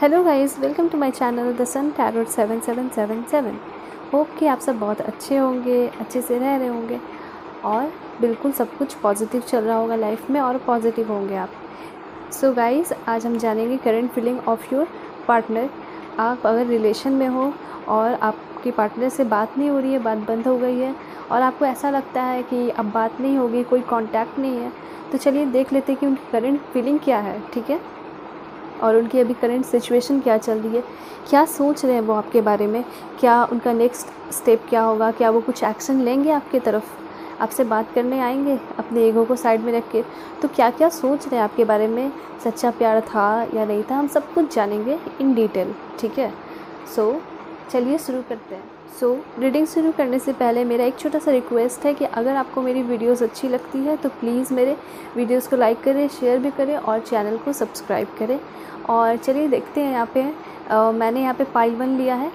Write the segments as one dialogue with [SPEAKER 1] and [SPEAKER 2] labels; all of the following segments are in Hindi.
[SPEAKER 1] Hello guys, welcome to my channel the sun tarot 7777। Hope कि आप सब बहुत अच्छे होंगे, अच्छे से रह रहे होंगे और बिल्कुल सब कुछ पॉजिटिव चल रहा होगा लाइफ में और पॉजिटिव होंगे आप। सो गाइस, आज हम जानेंगे current feeling of your partner. आप अगर रिलेशन में हो और आपके पार्टनर से बात नहीं हो रही है, बात बंद हो गई है और आपको ऐसा लगता है कि अब बात नहीं होगी, कोई कांटेक्ट नहीं है, तो चलिए देख लेते हैं कि उनकी करंट फीलिंग क्या है। ठीक है, और उनकी अभी करंट सिचुएशन क्या चल रही है, क्या सोच रहे हैं वो आपके बारे में, क्या उनका नेक्स्ट स्टेप क्या होगा, क्या वो कुछ एक्शन लेंगे आपके तरफ, आपसे बात करने आएंगे अपने ईगो को साइड में रख के, तो क्या क्या सोच रहे हैं आपके बारे में, सच्चा प्यार था या नहीं था, हम सब कुछ जानेंगे इन डिटेल। ठीक है, सो चलिए शुरू करते हैं। रीडिंग शुरू करने से पहले मेरा एक छोटा सा रिक्वेस्ट है कि अगर आपको मेरी वीडियोस अच्छी लगती है तो प्लीज़ मेरे वीडियोस को लाइक करें, शेयर भी करें और चैनल को सब्सक्राइब करें। और चलिए देखते हैं। यहाँ पे मैंने यहाँ पे पाइल 1 लिया है।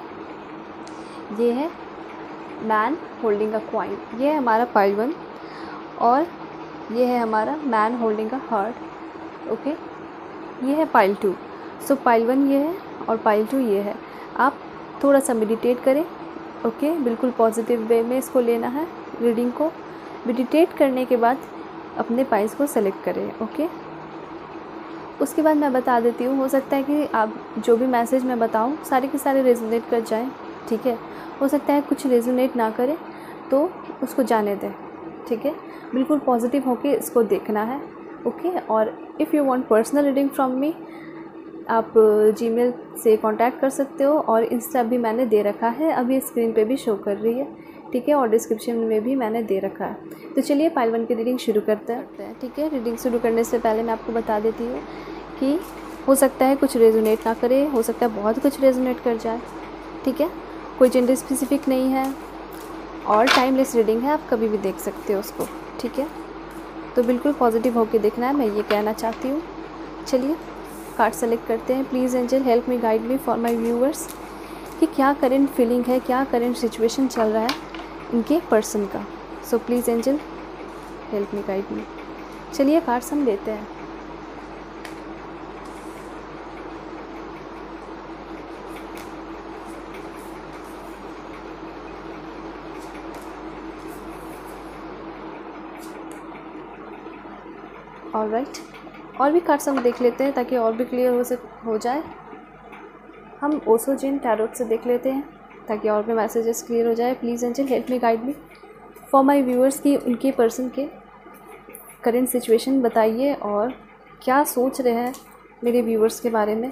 [SPEAKER 1] ये है मैन होल्डिंग अ क्वाइन, ये है हमारा पाइल 1। और ये है हमारा man holding a heart. Okay, ये है पाइल 2। सो पाइल 1 ये है और पाइल 2 ये है। आप थोड़ा सा मेडिटेट करें। ओके, बिल्कुल पॉजिटिव वे में इसको लेना है रीडिंग को। मेडिटेट करने के बाद अपने पाइल्स को सेलेक्ट करें। ओके, उसके बाद मैं बता देती हूँ, हो सकता है कि आप जो भी मैसेज मैं बताऊँ सारे के सारे रेजोनेट कर जाएं। ठीक है, हो सकता है कुछ रेजोनेट ना करे तो उसको जाने दें। ठीक है, बिल्कुल पॉजिटिव होके इसको देखना है। ओके, और if you want personal reading from me, आप जीमेल से कांटेक्ट कर सकते हो और इंस्टा भी मैंने दे रखा है, अभी स्क्रीन पे भी शो कर रही है। ठीक है, और डिस्क्रिप्शन में भी मैंने दे रखा है। तो चलिए पाइल 1 की रीडिंग शुरू करते हैं। ठीक है, रीडिंग शुरू करने से पहले मैं आपको बता देती हूँ कि हो सकता है कुछ रेजोनेट ना करे, हो सकता है बहुत कुछ रेजोनेट कर जाए। ठीक है, कोई जेंडर स्पेसिफिक नहीं है और टाइमलेस रीडिंग है, आप कभी भी देख सकते हो उसको। ठीक है, तो बिल्कुल पॉजिटिव होकर देखना है, मैं ये कहना चाहती हूँ। चलिए कार्ड सेलेक्ट करते हैं। Please angel help me, guide me for my viewers कि क्या करंट फीलिंग है, क्या करंट सिचुएशन चल रहा है इनके पर्सन का। So please angel help me, guide मी। चलिए कार्ड्स हम लेते हैं। ऑलराइट, और भी कार्ड्स हम देख लेते हैं ताकि और भी क्लियर हो जाए। हम ओशो जिन टैरोट से देख लेते हैं ताकि और भी मैसेजेस क्लियर हो जाए। Please angel help me, guide me for my viewers की उनके पर्सन के करंट सिचुएशन बताइए और क्या सोच रहे हैं मेरे व्यूअर्स के बारे में,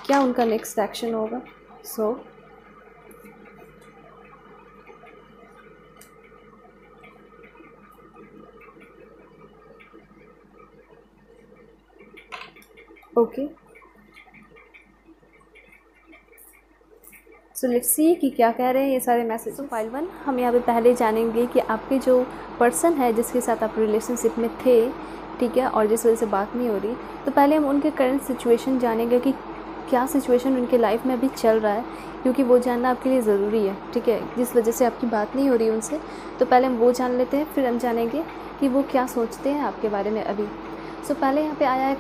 [SPEAKER 1] क्या उनका नेक्स्ट एक्शन होगा। So okay, so let's see कि क्या कह रहे हैं ये सारे मैसेज। तो पाइल 1 हम यहाँ पे पहले जानेंगे कि आपके जो पर्सन है जिसके साथ आप रिलेशनशिप में थे, ठीक है, और जिस वजह से बात नहीं हो रही, तो पहले हम उनके करंट सिचुएशन जानेंगे कि क्या सिचुएशन उनके लाइफ में अभी चल रहा है, क्योंकि वो जानना आपके लिए ज़रूरी है। ठीक है, जिस वजह से आपकी बात नहीं हो रही उनसे, तो पहले हम वो जान लेते हैं, फिर हम जानेंगे कि वो क्या सोचते हैं आपके बारे में अभी। सो पहले यहाँ पे आया है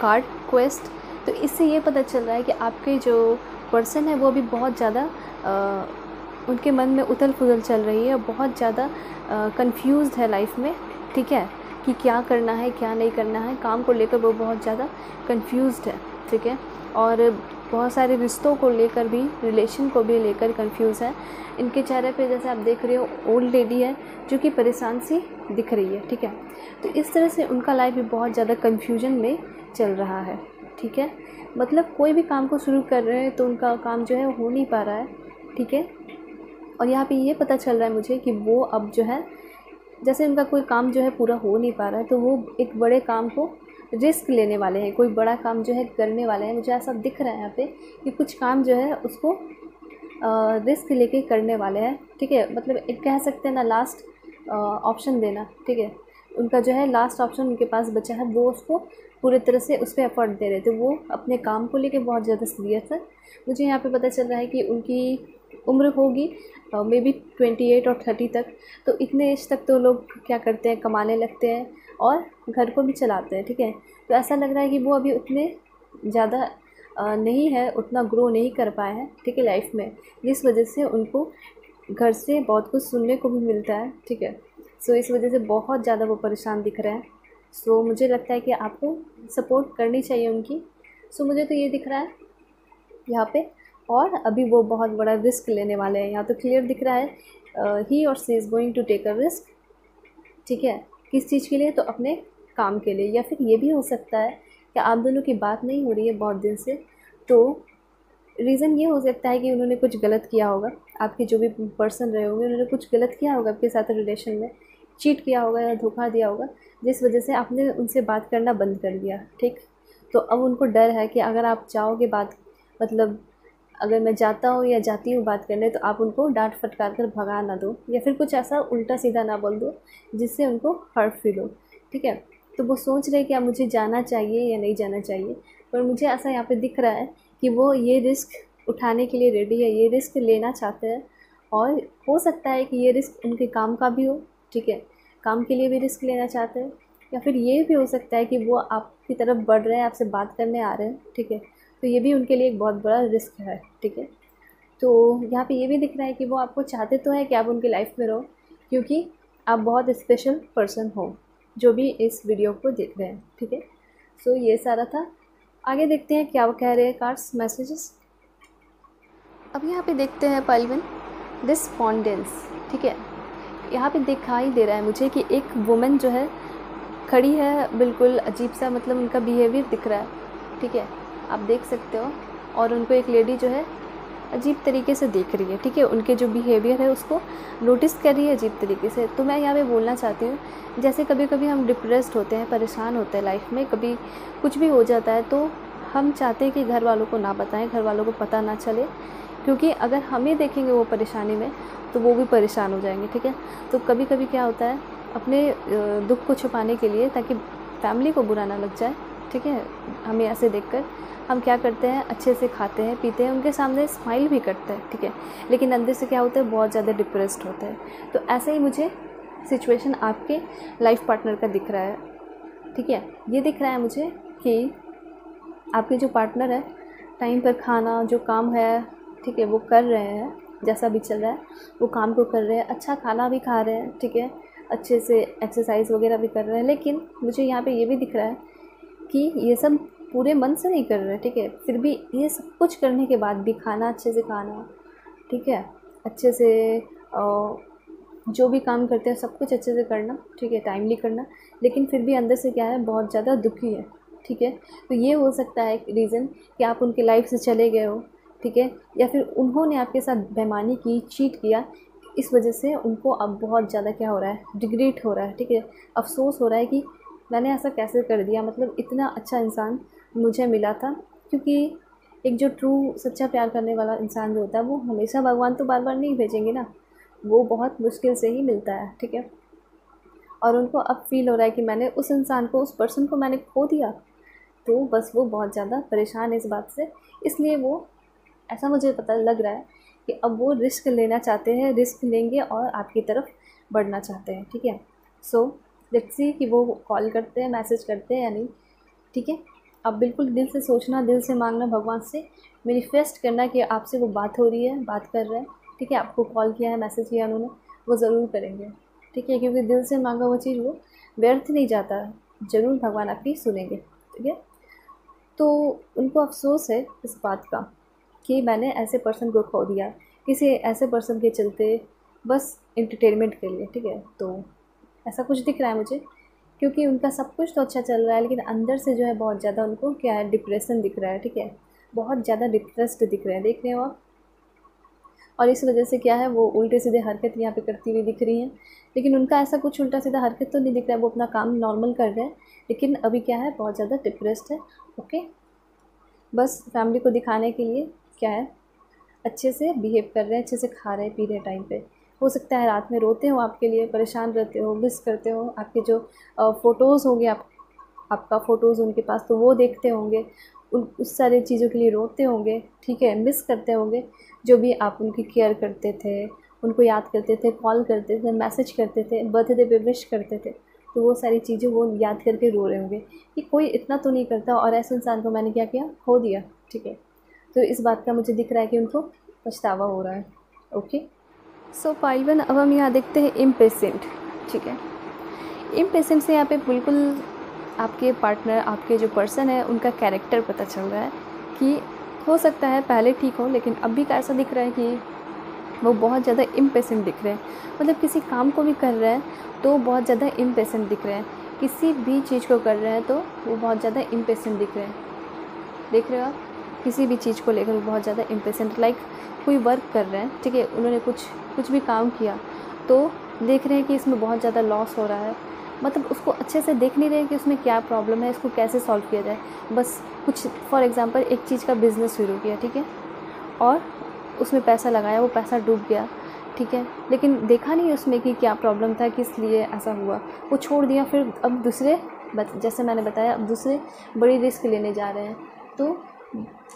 [SPEAKER 1] कार्ड क्वेस्ट। तो इससे ये पता चल रहा है कि आपके जो पर्सन है वो अभी बहुत ज़्यादा उनके मन में उथल पुथल चल रही है, बहुत ज़्यादा कंफ्यूज्ड है लाइफ में। ठीक है, कि क्या करना है क्या नहीं करना है, काम को लेकर वो बहुत ज़्यादा कंफ्यूज्ड है। ठीक है, और बहुत सारे रिश्तों को लेकर भी, रिलेशन को भी लेकर कंफ्यूज है। इनके चेहरे पे जैसे आप देख रहे हो ओल्ड लेडी है जो कि परेशान सी दिख रही है। ठीक है, तो इस तरह से उनका लाइफ भी बहुत ज़्यादा कन्फ्यूजन में चल रहा है। ठीक है, मतलब कोई भी काम को शुरू कर रहे हैं तो उनका काम जो है हो नहीं पा रहा है। ठीक है, और यहाँ पे ये पता चल रहा है मुझे कि वो अब जो है, जैसे उनका कोई काम जो है पूरा हो नहीं पा रहा है, तो वो एक बड़े काम को रिस्क लेने वाले हैं, कोई बड़ा काम जो है करने वाले हैं। मुझे ऐसा दिख रहा है यहाँ पे कि कुछ काम जो है उसको रिस्क लेके करने वाले हैं। ठीक है, मतलब एक कह सकते हैं ना, लास्ट ऑप्शन देना। ठीक है, उनका जो है लास्ट ऑप्शन उनके पास बचा है, वो उसको पूरे तरह से उस पर एफर्ट दे रहे थे। वो अपने काम को लेके बहुत ज़्यादा सीरियस है। मुझे यहाँ पे पता चल रहा है कि उनकी उम्र होगी मे बी 28 और 30 तक। तो इतने एज तक तो लोग क्या करते हैं, कमाने लगते हैं और घर को भी चलाते हैं। ठीक है, तो ऐसा लग रहा है कि वो अभी उतने ज़्यादा नहीं है, उतना ग्रो नहीं कर पाए हैं, ठीक है, लाइफ में, जिस वजह से उनको घर से बहुत कुछ सुनने को भी मिलता है, ठीक है। सो इस वजह से बहुत ज़्यादा वो परेशान दिख रहे हैं। सो मुझे लगता है कि आपको सपोर्ट करनी चाहिए उनकी। सो मुझे तो ये दिख रहा है यहाँ पे। और अभी वो बहुत बड़ा रिस्क लेने वाले हैं, यहाँ तो क्लियर दिख रहा है ही और she is going to take a risk, ठीक है। किस चीज़ के लिए? तो अपने काम के लिए। या फिर ये भी हो सकता है कि आप दोनों की बात नहीं हो रही है बहुत दिन से, तो रीज़न ये हो सकता है कि उन्होंने कुछ गलत किया होगा, आपके जो भी पर्सन रहे होंगे उन्होंने कुछ गलत किया होगा आपके साथ रिलेशन में, चीट किया होगा या धोखा दिया होगा, जिस वजह से आपने उनसे बात करना बंद कर दिया, ठीक। तो अब उनको डर है कि अगर आप जाओगे बात, मतलब अगर मैं जाता हूँ या जाती हूँ बात करने, तो आप उनको डांट फटकार कर भगा ना दो, या फिर कुछ ऐसा उल्टा सीधा ना बोल दो जिससे उनको हर्ट फील हो, ठीक है। तो वो सोच रहे हैं कि अब मुझे जाना चाहिए या नहीं जाना चाहिए, पर मुझे ऐसा यहाँ पे दिख रहा है कि वो ये रिस्क उठाने के लिए रेडी है, ये रिस्क लेना चाहते हैं। और हो सकता है कि ये रिस्क उनके काम का भी हो, ठीक है, काम के लिए भी रिस्क लेना चाहते हैं। या फिर ये भी हो सकता है कि वो आपकी तरफ बढ़ रहे हैं, आपसे बात करने आ रहे हैं, ठीक है, तो ये भी उनके लिए एक बहुत बड़ा रिस्क है, ठीक है। तो यहाँ पे ये भी दिख रहा है कि वो आपको चाहते तो है कि आप उनकी लाइफ में रहो, क्योंकि आप बहुत स्पेशल पर्सन हो, जो भी इस वीडियो को देख रहे हैं, ठीक है। सो ये सारा था। आगे देखते हैं क्या वो कह रहे हैं कार्ड्स मैसेजेस। अब यहाँ पे देखते हैं पलविन डिस्पॉन्डेंस, ठीक है। यहाँ पे दिखाई दे रहा है मुझे कि एक वुमेन जो है खड़ी है, बिल्कुल अजीब सा, मतलब उनका बिहेवियर दिख रहा है, ठीक है, आप देख सकते हो। और उनको एक लेडी जो है अजीब तरीके से देख रही है, ठीक है, उनके जो बिहेवियर है उसको नोटिस कर रही है अजीब तरीके से। तो मैं यहाँ पे बोलना चाहती हूँ, जैसे कभी कभी हम डिप्रेस्ड होते हैं, परेशान होते हैं लाइफ में, कभी कुछ भी हो जाता है, तो हम चाहते हैं कि घर वालों को ना बताएं, घर वालों को पता ना चले, क्योंकि अगर हमें देखेंगे वो परेशानी में तो वो भी परेशान हो जाएंगे, ठीक है। तो कभी कभी क्या होता है, अपने दुख को छुपाने के लिए, ताकि फैमिली को बुरा ना लग जाए, ठीक है, हमें ऐसे देखकर हम क्या करते हैं, अच्छे से खाते हैं पीते हैं, उनके सामने स्माइल भी करते हैं, ठीक है, लेकिन अंदर से क्या होता है, बहुत ज़्यादा डिप्रेस्ड होते हैं। तो ऐसे ही मुझे सिचुएशन आपके लाइफ पार्टनर का दिख रहा है, ठीक है। ये दिख रहा है मुझे कि आपके जो पार्टनर है टाइम पर खाना, जो काम है, ठीक है, वो कर रहे हैं, जैसा भी चल रहा है वो काम को कर रहे हैं, अच्छा खाना भी खा रहे हैं, ठीक है, अच्छे से एक्सरसाइज वगैरह भी कर रहे हैं। लेकिन मुझे यहाँ पे ये भी दिख रहा है कि ये सब पूरे मन से नहीं कर रहे, ठीक है, फिर भी ये सब कुछ करने के बाद भी खाना अच्छे से खाना, ठीक है, अच्छे से जो भी काम करते हैं सब कुछ अच्छे से करना, ठीक है, टाइमली करना, लेकिन फिर भी अंदर से क्या है, बहुत ज़्यादा दुखी है, ठीक है। तो ये हो सकता है रीज़न कि आप उनके लाइफ से चले गए हो, ठीक है, या फिर उन्होंने आपके साथ बेईमानी की, चीट किया, इस वजह से उनको अब बहुत ज़्यादा क्या हो रहा है, रिग्रेट हो रहा है, ठीक है, अफसोस हो रहा है कि मैंने ऐसा कैसे कर दिया, मतलब इतना अच्छा इंसान मुझे मिला था। क्योंकि एक जो ट्रू सच्चा प्यार करने वाला इंसान जो होता है, वो हमेशा, भगवान तो बार बार नहीं भेजेंगे ना, वो बहुत मुश्किल से ही मिलता है, ठीक है। और उनको अब फील हो रहा है कि मैंने उस इंसान को, उस पर्सन को मैंने खो दिया, तो बस वो बहुत ज़्यादा परेशान है इस बात से। इसलिए वो, ऐसा मुझे पता लग रहा है कि अब वो रिस्क लेना चाहते हैं, रिस्क लेंगे और आपकी तरफ बढ़ना चाहते हैं, ठीक है। सो लेट्स सी कि वो कॉल करते हैं, मैसेज करते हैं या नहीं, ठीक है। अब बिल्कुल दिल से सोचना, दिल से मांगना, भगवान से मैनिफेस्ट करना कि आपसे वो बात हो रही है, बात कर रहे हैं, ठीक है, आपको कॉल किया है, मैसेज किया उन्होंने, वो ज़रूर करेंगे, ठीक है, क्योंकि दिल से मांगा वो चीज़ वो व्यर्थ नहीं जाता, ज़रूर भगवान आपकी सुनेंगे, ठीक है। तो उनको अफसोस है इस बात का कि मैंने ऐसे पर्सन को खो दिया, किसी ऐसे पर्सन के चलते, बस एंटरटेनमेंट के लिए, ठीक है। तो ऐसा कुछ दिख रहा है मुझे, क्योंकि उनका सब कुछ तो अच्छा चल रहा है, लेकिन अंदर से जो है बहुत ज़्यादा उनको क्या है, डिप्रेशन दिख रहा है, ठीक है, बहुत ज़्यादा डिप्रेस्ड दिख रहे हैं, देख रहे हो आप। और इस वजह से क्या है, वो उल्टे सीधे हरकत यहाँ पे करती हुई दिख रही हैं, लेकिन उनका ऐसा कुछ उल्टा सीधा हरकत तो नहीं दिख रहा है, वो अपना काम नॉर्मल कर रहे हैं, लेकिन अभी क्या है, बहुत ज़्यादा डिप्रेस्ड है, ओके। बस फैमिली को दिखाने के लिए क्या है, अच्छे से बिहेव कर रहे हैं, अच्छे से खा रहे हैं, पी रहे हैं टाइम पे। हो सकता है रात में रोते हो, आपके लिए परेशान रहते हो, मिस करते हो, आपके जो फ़ोटोज़ होंगे, आपका फ़ोटोज़ उनके पास, तो वो देखते होंगे, उस सारी चीज़ों के लिए रोते होंगे, ठीक है, मिस करते होंगे, जो भी आप उनकी केयर करते थे, उनको याद करते थे, कॉल करते थे, मैसेज करते थे, बर्थडे पे विश करते थे, तो वो सारी चीज़ें वो याद करके रो रहे होंगे कि कोई इतना तो नहीं करता और ऐसे इंसान को मैंने क्या किया, खो दिया। ठीक है, तो इस बात का मुझे दिख रहा है कि उनको पछतावा हो रहा है। ओके, सो पार्ट 1 अब हम यहाँ देखते हैं इम्पेशेंट। ठीक है, इम्पेशेंट से यहाँ पे बिल्कुल आपके पार्टनर, आपके जो पर्सन है, उनका कैरेक्टर पता चल रहा है कि हो सकता है पहले ठीक हो, लेकिन अभी का ऐसा दिख रहा है कि वो बहुत ज़्यादा इम्पेशेंट दिख रहे हैं। मतलब किसी काम को भी कर रहे हैं तो बहुत ज़्यादा इम्पेशेंट दिख रहे हैं, किसी भी चीज़ को कर रहे हैं तो वो बहुत ज़्यादा इम्पेशेंट दिख रहे हैं। देख रहे हो आप, किसी भी चीज़ को लेकर वो बहुत ज़्यादा इम्पेशेंट, लाइक कोई वर्क कर रहे हैं, ठीक है, उन्होंने कुछ भी काम किया तो देख रहे हैं कि इसमें बहुत ज़्यादा लॉस हो रहा है, मतलब उसको अच्छे से देख नहीं रहे हैं कि उसमें क्या प्रॉब्लम है, इसको कैसे सॉल्व किया जाए। बस कुछ फॉर एग्ज़ाम्पल एक चीज़ का बिज़नेस शुरू किया, ठीक है, और उसमें पैसा लगाया, वो पैसा डूब गया, ठीक है, लेकिन देखा नहीं उसमें कि क्या प्रॉब्लम था, किस लिए ऐसा हुआ, वो छोड़ दिया। फिर अब दूसरे, जैसे मैंने बताया, अब दूसरे बड़ी रिस्क लेने जा रहे हैं। तो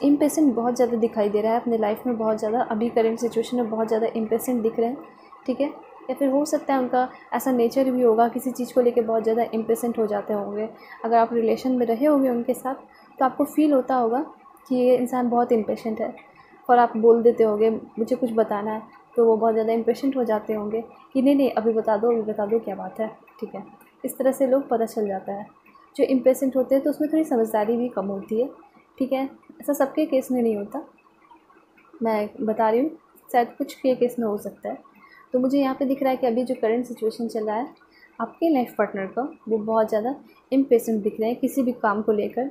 [SPEAKER 1] इम्पेशेंट बहुत ज़्यादा दिखाई दे रहा है अपने लाइफ में, बहुत ज़्यादा अभी करंट सिचुएशन में बहुत ज़्यादा इम्पेशेंट दिख रहे हैं। ठीक है, या फिर हो सकता है उनका ऐसा नेचर भी होगा, किसी चीज़ को लेके बहुत ज़्यादा इम्पेशेंट हो जाते होंगे। अगर आप रिलेशन में रहे होंगे उनके साथ तो आपको फील होता होगा कि ये इंसान बहुत इम्पेशेंट है, और आप बोल देते होंगे मुझे कुछ बताना है, तो वो बहुत ज़्यादा इम्पेशेंट हो जाते होंगे कि नहीं नहीं अभी बता दो, अभी बता दो क्या बात है। ठीक है, इस तरह से लोग पता चल जाता है। जो इम्पेशेंट होते हैं तो उसमें थोड़ी समझदारी भी कम होती है। ठीक है, ऐसा सबके केस में नहीं होता, मैं बता रही हूँ, शायद कुछ के केस में हो सकता है। तो मुझे यहाँ पे दिख रहा है कि अभी जो करंट सिचुएशन चल रहा है आपके लाइफ पार्टनर का, वो बहुत ज़्यादा इम्पेशेंट दिख रहे हैं किसी भी काम को लेकर।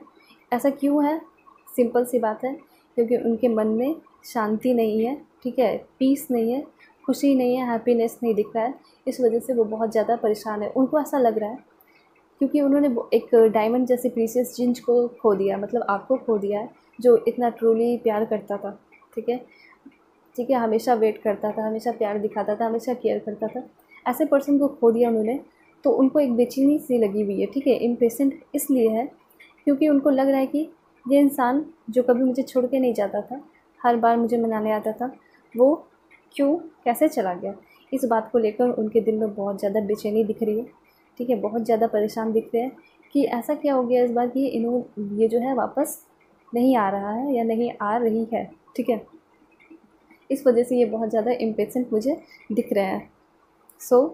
[SPEAKER 1] ऐसा क्यों है? सिंपल सी बात है, क्योंकि उनके मन में शांति नहीं है, ठीक है, पीस नहीं है, खुशी नहीं है, हैप्पीनेस नहीं दिख रहा है। इस वजह से वो बहुत ज़्यादा परेशान है। उनको ऐसा लग रहा है क्योंकि उन्होंने एक डायमंड जैसे प्रीशियस चीज़ को खो दिया, मतलब आपको खो दिया है, जो इतना ट्रूली प्यार करता था। ठीक है, ठीक है, हमेशा वेट करता था, हमेशा प्यार दिखाता था, हमेशा केयर करता था। ऐसे पर्सन को खो दिया उन्होंने, तो उनको एक बेचैनी सी लगी हुई है। ठीक है, इम्पेशेंट इसलिए है क्योंकि उनको लग रहा है कि ये इंसान जो कभी मुझे छोड़ के नहीं जाता था, हर बार मुझे मनाने आता था, वो क्यों, कैसे चला गया। इस बात को लेकर उनके दिल में बहुत ज़्यादा बेचैनी दिख रही है। ठीक है, बहुत ज़्यादा परेशान दिख रहे हैं कि ऐसा क्या हो गया इस बार कि ये जो है वापस नहीं आ रहा है या नहीं आ रही है। ठीक है, इस वजह से ये बहुत ज़्यादा इम्पेशेंट मुझे दिख रहे हैं। सो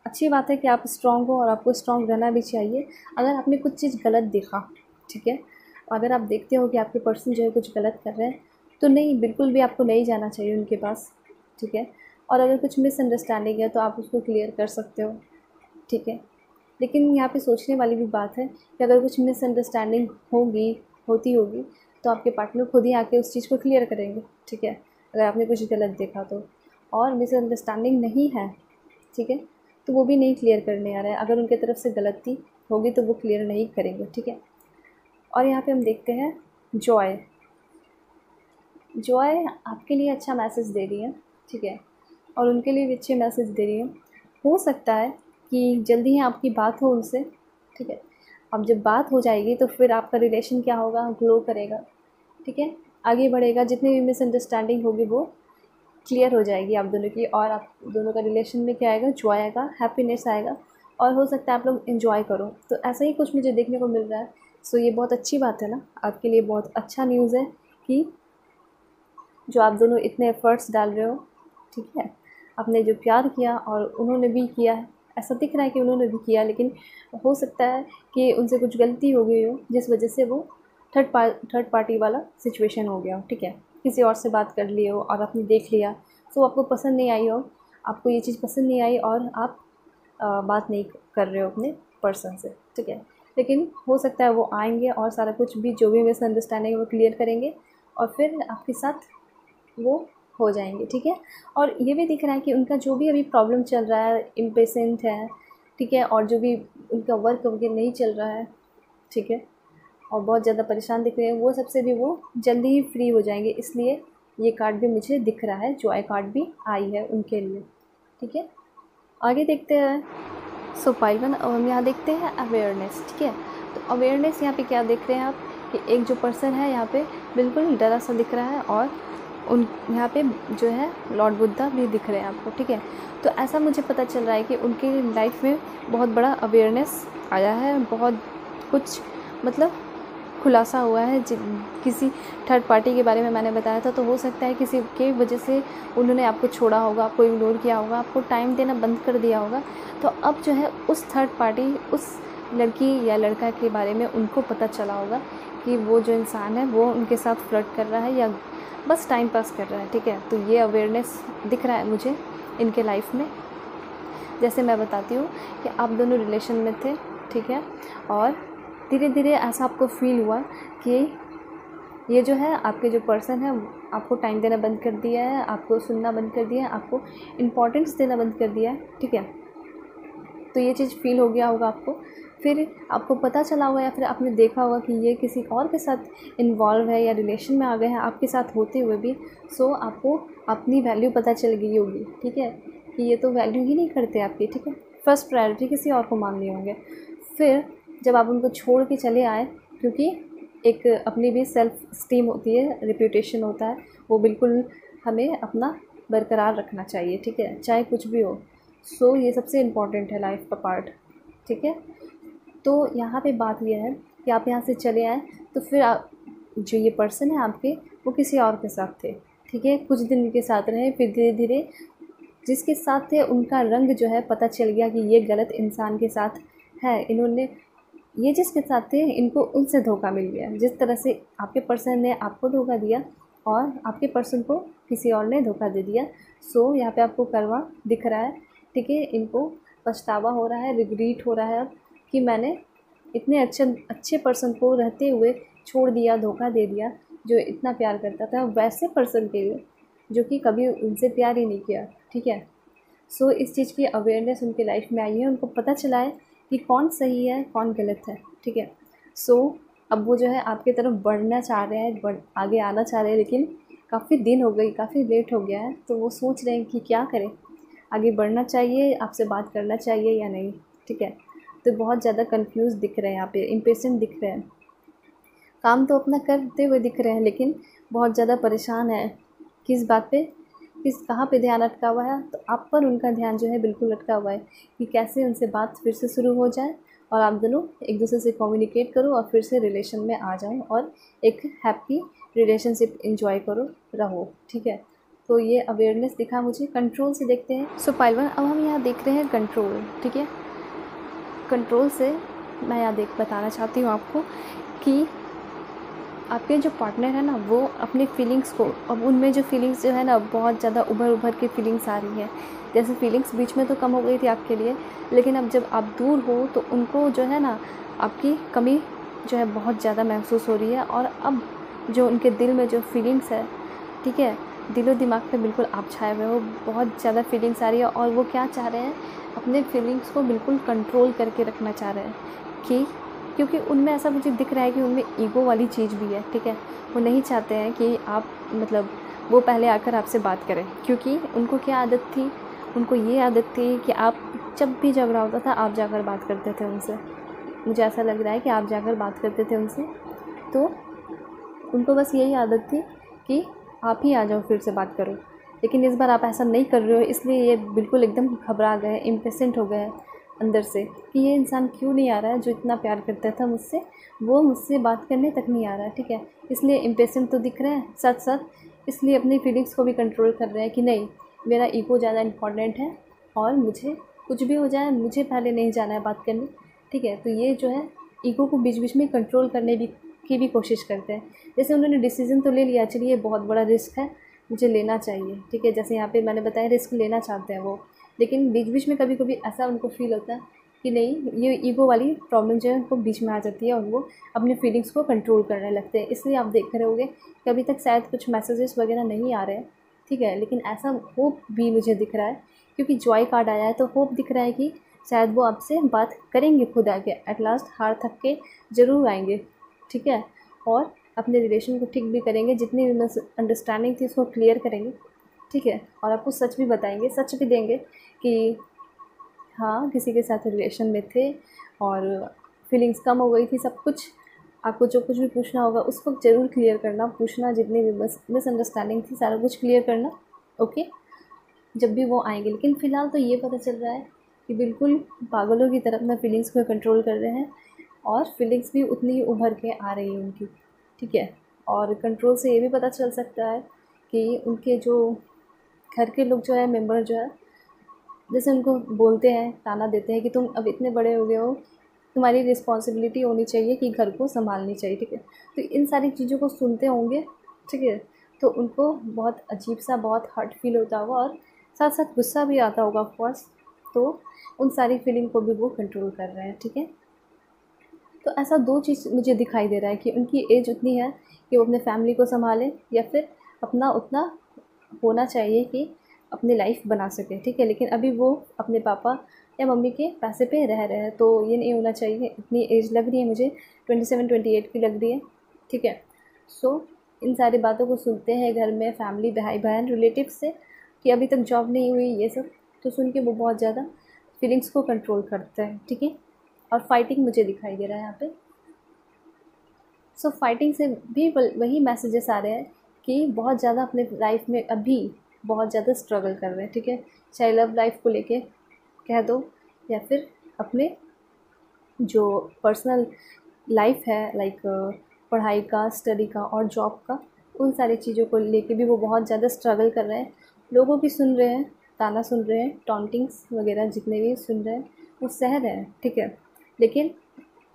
[SPEAKER 1] अच्छी बात है कि आप स्ट्रॉन्ग हो, और आपको स्ट्रॉन्ग रहना भी चाहिए। अगर आपने कुछ चीज़ गलत देखा, ठीक है, अगर आप देखते हो कि आपके पर्सन जो है कुछ गलत कर रहे हैं, तो नहीं, बिल्कुल भी आपको नहीं जाना चाहिए उनके पास। ठीक है, और अगर कुछ मिसअंडरस्टैंडिंग है तो आप उसको क्लियर कर सकते हो। ठीक है, लेकिन यहाँ पे सोचने वाली भी बात है कि अगर कुछ मिसअंडरस्टैंडिंग होती होगी तो आपके पार्टनर खुद ही आके उस चीज़ को क्लियर करेंगे। ठीक है, अगर आपने कुछ गलत देखा तो, और मिसअंडरस्टैंडिंग नहीं है, ठीक है, तो वो भी नहीं क्लियर करने आ रहे हैं। अगर उनके तरफ से गलती होगी तो वो क्लियर नहीं करेंगे। ठीक है, और यहाँ पे हम देखते हैं जॉय। जॉय आपके लिए अच्छा मैसेज दे रही है, ठीक है, और उनके लिए भी अच्छे मैसेज दे रही है। हो सकता है कि जल्दी ही आपकी बात हो उनसे। ठीक है, अब जब बात हो जाएगी तो फिर आपका रिलेशन क्या होगा, ग्लो करेगा। ठीक है, आगे बढ़ेगा, जितनी भी मिसअंडरस्टैंडिंग होगी वो क्लियर हो जाएगी आप दोनों की, और आप दोनों का रिलेशन में क्या आएगा, जॉय आएगा, हैप्पीनेस आएगा, और हो सकता है आप लोग एंजॉय करो। तो ऐसा ही कुछ मुझे देखने को मिल रहा है। सो ये बहुत अच्छी बात है ना, आपके लिए बहुत अच्छा न्यूज़ है कि जो आप दोनों इतने एफ़र्ट्स डाल रहे हो। ठीक है, आपने जो प्यार किया और उन्होंने भी किया है, ऐसा दिख रहा है कि उन्होंने भी किया, लेकिन हो सकता है कि उनसे कुछ गलती हो गई हो जिस वजह से वो थर्ड पार्टी वाला सिचुएशन हो गया हो। ठीक है, किसी और से बात कर लिए हो और आपने देख लिया, तो आपको पसंद नहीं आई हो, आपको ये चीज़ पसंद नहीं आई और आप बात नहीं कर रहे हो अपने पर्सन से। ठीक है, लेकिन हो सकता है वो आएंगे और सारा कुछ भी जो भी मिसअंडरस्टैंडिंग है वो क्लियर करेंगे, और फिर आपके साथ वो हो जाएंगे। ठीक है, और ये भी दिख रहा है कि उनका जो भी अभी प्रॉब्लम चल रहा है, इम्पेशेंट है, ठीक है, और जो भी उनका वर्क वगैरह नहीं चल रहा है, ठीक है, और बहुत ज़्यादा परेशान दिख रहे हैं, वो सबसे भी वो जल्दी ही फ्री हो जाएंगे। इसलिए ये कार्ड भी मुझे दिख रहा है, जॉय कार्ड भी आई है उनके लिए। ठीक है, आगे देखते हैं। सो पाइवन, अब हम यहाँ देखते हैं अवेयरनेस। ठीक है, तो अवेयरनेस यहाँ पे क्या देख रहे हैं आप कि एक जो पर्सन है यहाँ पे बिल्कुल डरा सा दिख रहा है, और उन यहाँ पे जो है लॉर्ड बुद्धा भी दिख रहे हैं आपको, ठीक है। तो ऐसा मुझे पता चल रहा है कि उनकी लाइफ में बहुत बड़ा अवेयरनेस आया है, बहुत कुछ मतलब खुलासा हुआ है। किसी थर्ड पार्टी के बारे में मैंने बताया था, तो हो सकता है किसी के वजह से उन्होंने आपको छोड़ा होगा, आपको इग्नोर किया होगा, आपको टाइम देना बंद कर दिया होगा। तो अब जो है उस थर्ड पार्टी, उस लड़की या लड़का के बारे में उनको पता चला होगा कि वो जो इंसान है वो उनके साथ फ्लर्ट कर रहा है या बस टाइम पास कर रहा है, ठीक है। तो ये अवेयरनेस दिख रहा है मुझे इनके लाइफ में। जैसे मैं बताती हूँ कि आप दोनों रिलेशन में थे, ठीक है, और धीरे धीरे ऐसा आपको फील हुआ कि ये जो है आपके जो पर्सन है आपको टाइम देना बंद कर दिया है, आपको सुनना बंद कर दिया है, आपको इम्पोर्टेंस देना बंद कर दिया है, ठीक है। तो ये चीज़ फील हो गया होगा आपको। फिर आपको पता चला होगा या फिर आपने देखा होगा कि ये किसी और के साथ इन्वॉल्व है या रिलेशन में आ गए हैं आपके साथ होते हुए भी। सो आपको अपनी वैल्यू पता चल गई होगी, ठीक है, कि ये तो वैल्यू ही नहीं करते आपकी, ठीक है। फर्स्ट प्रायोरिटी किसी और को मान लिए होंगे। फिर जब आप उनको छोड़ के चले आए, क्योंकि एक अपनी भी सेल्फ स्टीम होती है, रेप्यूटेशन होता है, वो बिल्कुल हमें अपना बरकरार रखना चाहिए, ठीक है, चाहे कुछ भी हो। सो ये सबसे इम्पॉर्टेंट है लाइफ का पार्ट, ठीक है। तो यहाँ पे बात यह है कि आप यहाँ से चले आए, तो फिर आप जो ये पर्सन है आपके, वो किसी और के साथ थे, ठीक है। कुछ दिन उनके साथ रहे, फिर धीरे धीरे जिसके साथ थे उनका रंग जो है पता चल गया कि ये गलत इंसान के साथ है। इन्होंने ये जिसके साथ थे इनको उनसे धोखा मिल गया। जिस तरह से आपके पर्सन ने आपको धोखा दिया और आपके पर्सन को किसी और ने धोखा दे दिया। सो यहाँ पे आपको करवा दिख रहा है, ठीक है। इनको पछतावा हो रहा है, रिग्रेट हो रहा है अब कि मैंने इतने अच्छे पर्सन को रहते हुए छोड़ दिया, धोखा दे दिया, जो इतना प्यार करता था वैसे पर्सन के लिए जो कि कभी उनसे प्यार ही नहीं किया, ठीक है। सो इस चीज़ की अवेयरनेस उनके लाइफ में आई है, उनको पता चला है कि कौन सही है कौन गलत है, ठीक है। सो अब वो जो है आपकी तरफ बढ़ना चाह रहे हैं, आगे आना चाह रहे हैं, लेकिन काफ़ी दिन हो गई, काफ़ी लेट हो गया है। तो वो सोच रहे हैं कि क्या करें, आगे बढ़ना चाहिए, आपसे बात करना चाहिए या नहीं, ठीक है। तो बहुत ज़्यादा कंफ्यूज दिख रहे हैं यहाँ पे, इम्पेशेंट दिख रहे हैं, काम तो अपना करते हुए दिख रहे हैं, लेकिन बहुत ज़्यादा परेशान है। किस बात पे, कहाँ पे ध्यान अटका हुआ है, तो आप पर उनका ध्यान जो है बिल्कुल अटका हुआ है कि कैसे उनसे बात फिर से शुरू हो जाए और आप दोनों एक दूसरे से कम्युनिकेट करो और फिर से रिलेशन में आ जाओ और एक हैप्पी रिलेशनशिप एंजॉय करो, रहो, ठीक है। तो ये अवेयरनेस दिखा मुझे। कंट्रोल से देखते हैं। सो पाइल 1 अब हम यहाँ देख रहे हैं कंट्रोल, ठीक है। कंट्रोल से मैं यहाँ बताना चाहती हूँ आपको कि आपके जो पार्टनर है ना, वो अपने फीलिंग्स को, अब उनमें जो फीलिंग्स जो है ना बहुत ज़्यादा उभर के फीलिंग्स आ रही है। जैसे फीलिंग्स बीच में तो कम हो गई थी आपके लिए, लेकिन अब जब आप दूर हो तो उनको जो है ना आपकी कमी जो है बहुत ज़्यादा महसूस हो रही है। और अब जो उनके दिल में जो फीलिंग्स है, ठीक है, दिलो दिमाग पे बिल्कुल आप छाए हुए हो, बहुत ज़्यादा फीलिंग्स आ रही है। और वो क्या चाह रहे हैं, अपने फीलिंग्स को बिल्कुल कंट्रोल करके रखना चाह रहे हैं कि क्योंकि उनमें ऐसा मुझे दिख रहा है कि उनमें ईगो वाली चीज़ भी है, ठीक है। वो नहीं चाहते हैं कि आप मतलब वो पहले आकर आपसे बात करें, क्योंकि उनको क्या आदत थी, उनको ये आदत थी कि आप जब भी झगड़ा होता था आप जाकर बात करते थे उनसे। मुझे ऐसा लग रहा है कि आप जाकर बात करते थे उनसे, तो उनको बस यही आदत थी कि आप ही आ जाओ फिर से बात करो। लेकिन इस बार आप ऐसा नहीं कर रहे हो, इसलिए ये बिल्कुल एकदम घबरा गए, इम्पेशेंट हो गए अंदर से कि ये इंसान क्यों नहीं आ रहा है जो इतना प्यार करता था मुझसे, वो मुझसे बात करने तक नहीं आ रहा है, ठीक है। इसलिए इम्पेशेंट तो दिख रहे हैं, साथ साथ इसलिए अपनी फीलिंग्स को भी कंट्रोल कर रहे हैं कि नहीं, मेरा ईगो ज़्यादा इम्पॉर्टेंट है और मुझे कुछ भी हो जाए मुझे पहले नहीं जाना है बात करने, ठीक है। तो ये जो है ईगो को बीच बीच में कंट्रोल करने की भी कोशिश करते हैं। जैसे उन्होंने डिसीज़न तो ले लिया, चलिए बहुत बड़ा रिस्क है, मुझे लेना चाहिए, ठीक है। जैसे यहाँ पे मैंने बताया रिस्क लेना चाहते हैं वो, लेकिन बीच बीच में कभी कभी ऐसा उनको फील होता है कि नहीं, ये ईगो वाली प्रॉब्लम जो है उनको बीच में आ जाती है और वो अपने फीलिंग्स को कंट्रोल करने लगते हैं। इसलिए आप देख रहे होंगे कि अभी तक शायद कुछ मैसेजेस वगैरह नहीं आ रहे हैं, ठीक है। लेकिन ऐसा होप भी मुझे दिख रहा है, क्योंकि जॉय कार्ड आया है, तो होप दिख रहा है कि शायद वो आपसे बात करेंगे खुद आके, एट लास्ट हार थक के ज़रूर आएंगे, ठीक है। और अपने रिलेशन को ठीक भी करेंगे, जितनी भी अंडरस्टैंडिंग थी उसको क्लियर करेंगे, ठीक है। और आपको सच भी बताएंगे, सच भी देंगे कि हाँ किसी के साथ रिलेशन में थे और फीलिंग्स कम हो गई थी, सब कुछ आपको जो कुछ भी पूछना होगा उस वक्त ज़रूर क्लियर करना, पूछना, जितनी भी मिसअंडरस्टैंडिंग थी सारा कुछ क्लियर करना, ओके, जब भी वो आएंगे। लेकिन फ़िलहाल तो ये पता चल रहा है कि बिल्कुल पागलों की तरह अपना फीलिंग्स को कंट्रोल कर रहे हैं, और फीलिंग्स भी उतनी ही उभर के आ रही है उनकी, ठीक है। और कंट्रोल से ये भी पता चल सकता है कि उनके जो घर के लोग जो है, मेंबर जो है, जैसे उनको बोलते हैं, ताना देते हैं कि तुम अब इतने बड़े हो गए हो, तुम्हारी रिस्पॉन्सिबिलिटी होनी चाहिए कि घर को संभालनी चाहिए, ठीक है। तो इन सारी चीज़ों को सुनते होंगे, ठीक है, तो उनको बहुत अजीब सा, बहुत हर्ट फील होता होगा, और साथ साथ गुस्सा भी आता होगा ऑफ कोर्स। तो उन सारी फीलिंग को भी वो कंट्रोल कर रहे हैं, ठीक है। तो ऐसा दो चीज़ मुझे दिखाई दे रहा है कि उनकी एज उतनी है कि वो अपने फैमिली को संभालें, या फिर अपना उतना होना चाहिए कि अपनी लाइफ बना सके, ठीक है। लेकिन अभी वो अपने पापा या मम्मी के पैसे पे रह रहे हैं, तो ये नहीं होना चाहिए। इतनी एज लग रही है मुझे, 27-28 की लग रही है, ठीक है। सो इन सारी बातों को सुनते हैं घर में, फैमिली, भाई बहन, रिलेटिव से, कि अभी तक जॉब नहीं हुई, ये सब तो सुन के वो बहुत ज़्यादा फीलिंग्स को कंट्रोल करते हैं, ठीक है। और फाइटिंग मुझे दिखाई दे रहा है यहाँ पे। सो फाइटिंग से भी वही मैसेजेस आ रहे हैं कि बहुत ज़्यादा अपने लाइफ में अभी बहुत ज़्यादा स्ट्रगल कर रहे हैं, ठीक है। चाहे लव लाइफ को लेके कह दो, या फिर अपने जो पर्सनल लाइफ है, लाइक पढ़ाई का, स्टडी का और जॉब का, उन सारी चीज़ों को लेके भी वो बहुत ज़्यादा स्ट्रगल कर रहे हैं। लोगों की सुन रहे हैं, ताना सुन रहे हैं, टॉन्टिंग्स वगैरह जितने भी सुन रहे हैं वो सह रहे हैं, ठीक है। लेकिन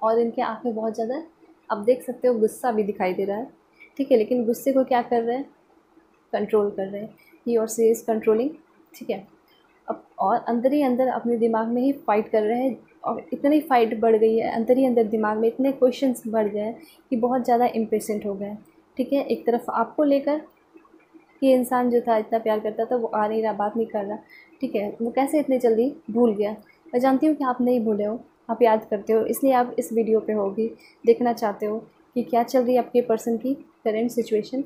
[SPEAKER 1] और इनके आँख में बहुत ज़्यादा, आप देख सकते हो, गुस्सा भी दिखाई दे रहा है, ठीक है। लेकिन गुस्से को क्या कर रहे हैं, कंट्रोल कर रहे हैं, ही और सी इज़ कंट्रोलिंग, ठीक है। अब और अंदर ही अंदर अपने दिमाग में ही फाइट कर रहे हैं, और इतनी फाइट बढ़ गई है अंदर ही अंदर दिमाग में, इतने क्वेश्चंस बढ़ गए हैं कि बहुत ज़्यादा इम्पेशेंट हो गए हैं, ठीक है। एक तरफ आपको लेकर कि इंसान जो था, इतना प्यार करता था, वो आ नहीं रहा, बात नहीं कर रहा, ठीक है, वो कैसे इतनी जल्दी भूल गया। मैं जानती हूँ कि आप नहीं भूले हो, आप याद करते हो, इसलिए आप इस वीडियो पे होगी, देखना चाहते हो कि क्या चल रही है आपके पर्सन की करेंट सिचुएशन।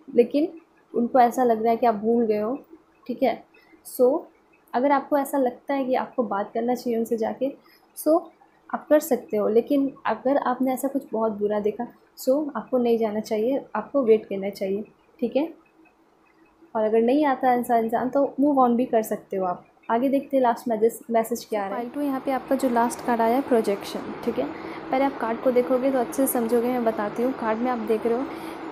[SPEAKER 1] लेकिन उनको ऐसा लग रहा है कि आप भूल गए हो, ठीक है। सो अगर आपको ऐसा लगता है कि आपको बात करना चाहिए उनसे जाके, सो आप कर सकते हो। लेकिन अगर आपने ऐसा कुछ बहुत बुरा देखा, सो आपको नहीं जाना चाहिए, आपको वेट करना चाहिए, ठीक है। और अगर नहीं आता इंसान तो मूव ऑन भी कर सकते हो आप। आगे देखते हैं लास्ट मैसेज क्या आ रहा है। फाइल 2 यहाँ पे आपका जो लास्ट कार्ड आया है, प्रोजेक्शन, ठीक है। पहले आप कार्ड को देखोगे तो अच्छे से समझोगे, मैं बताती हूँ। कार्ड में आप देख रहे हो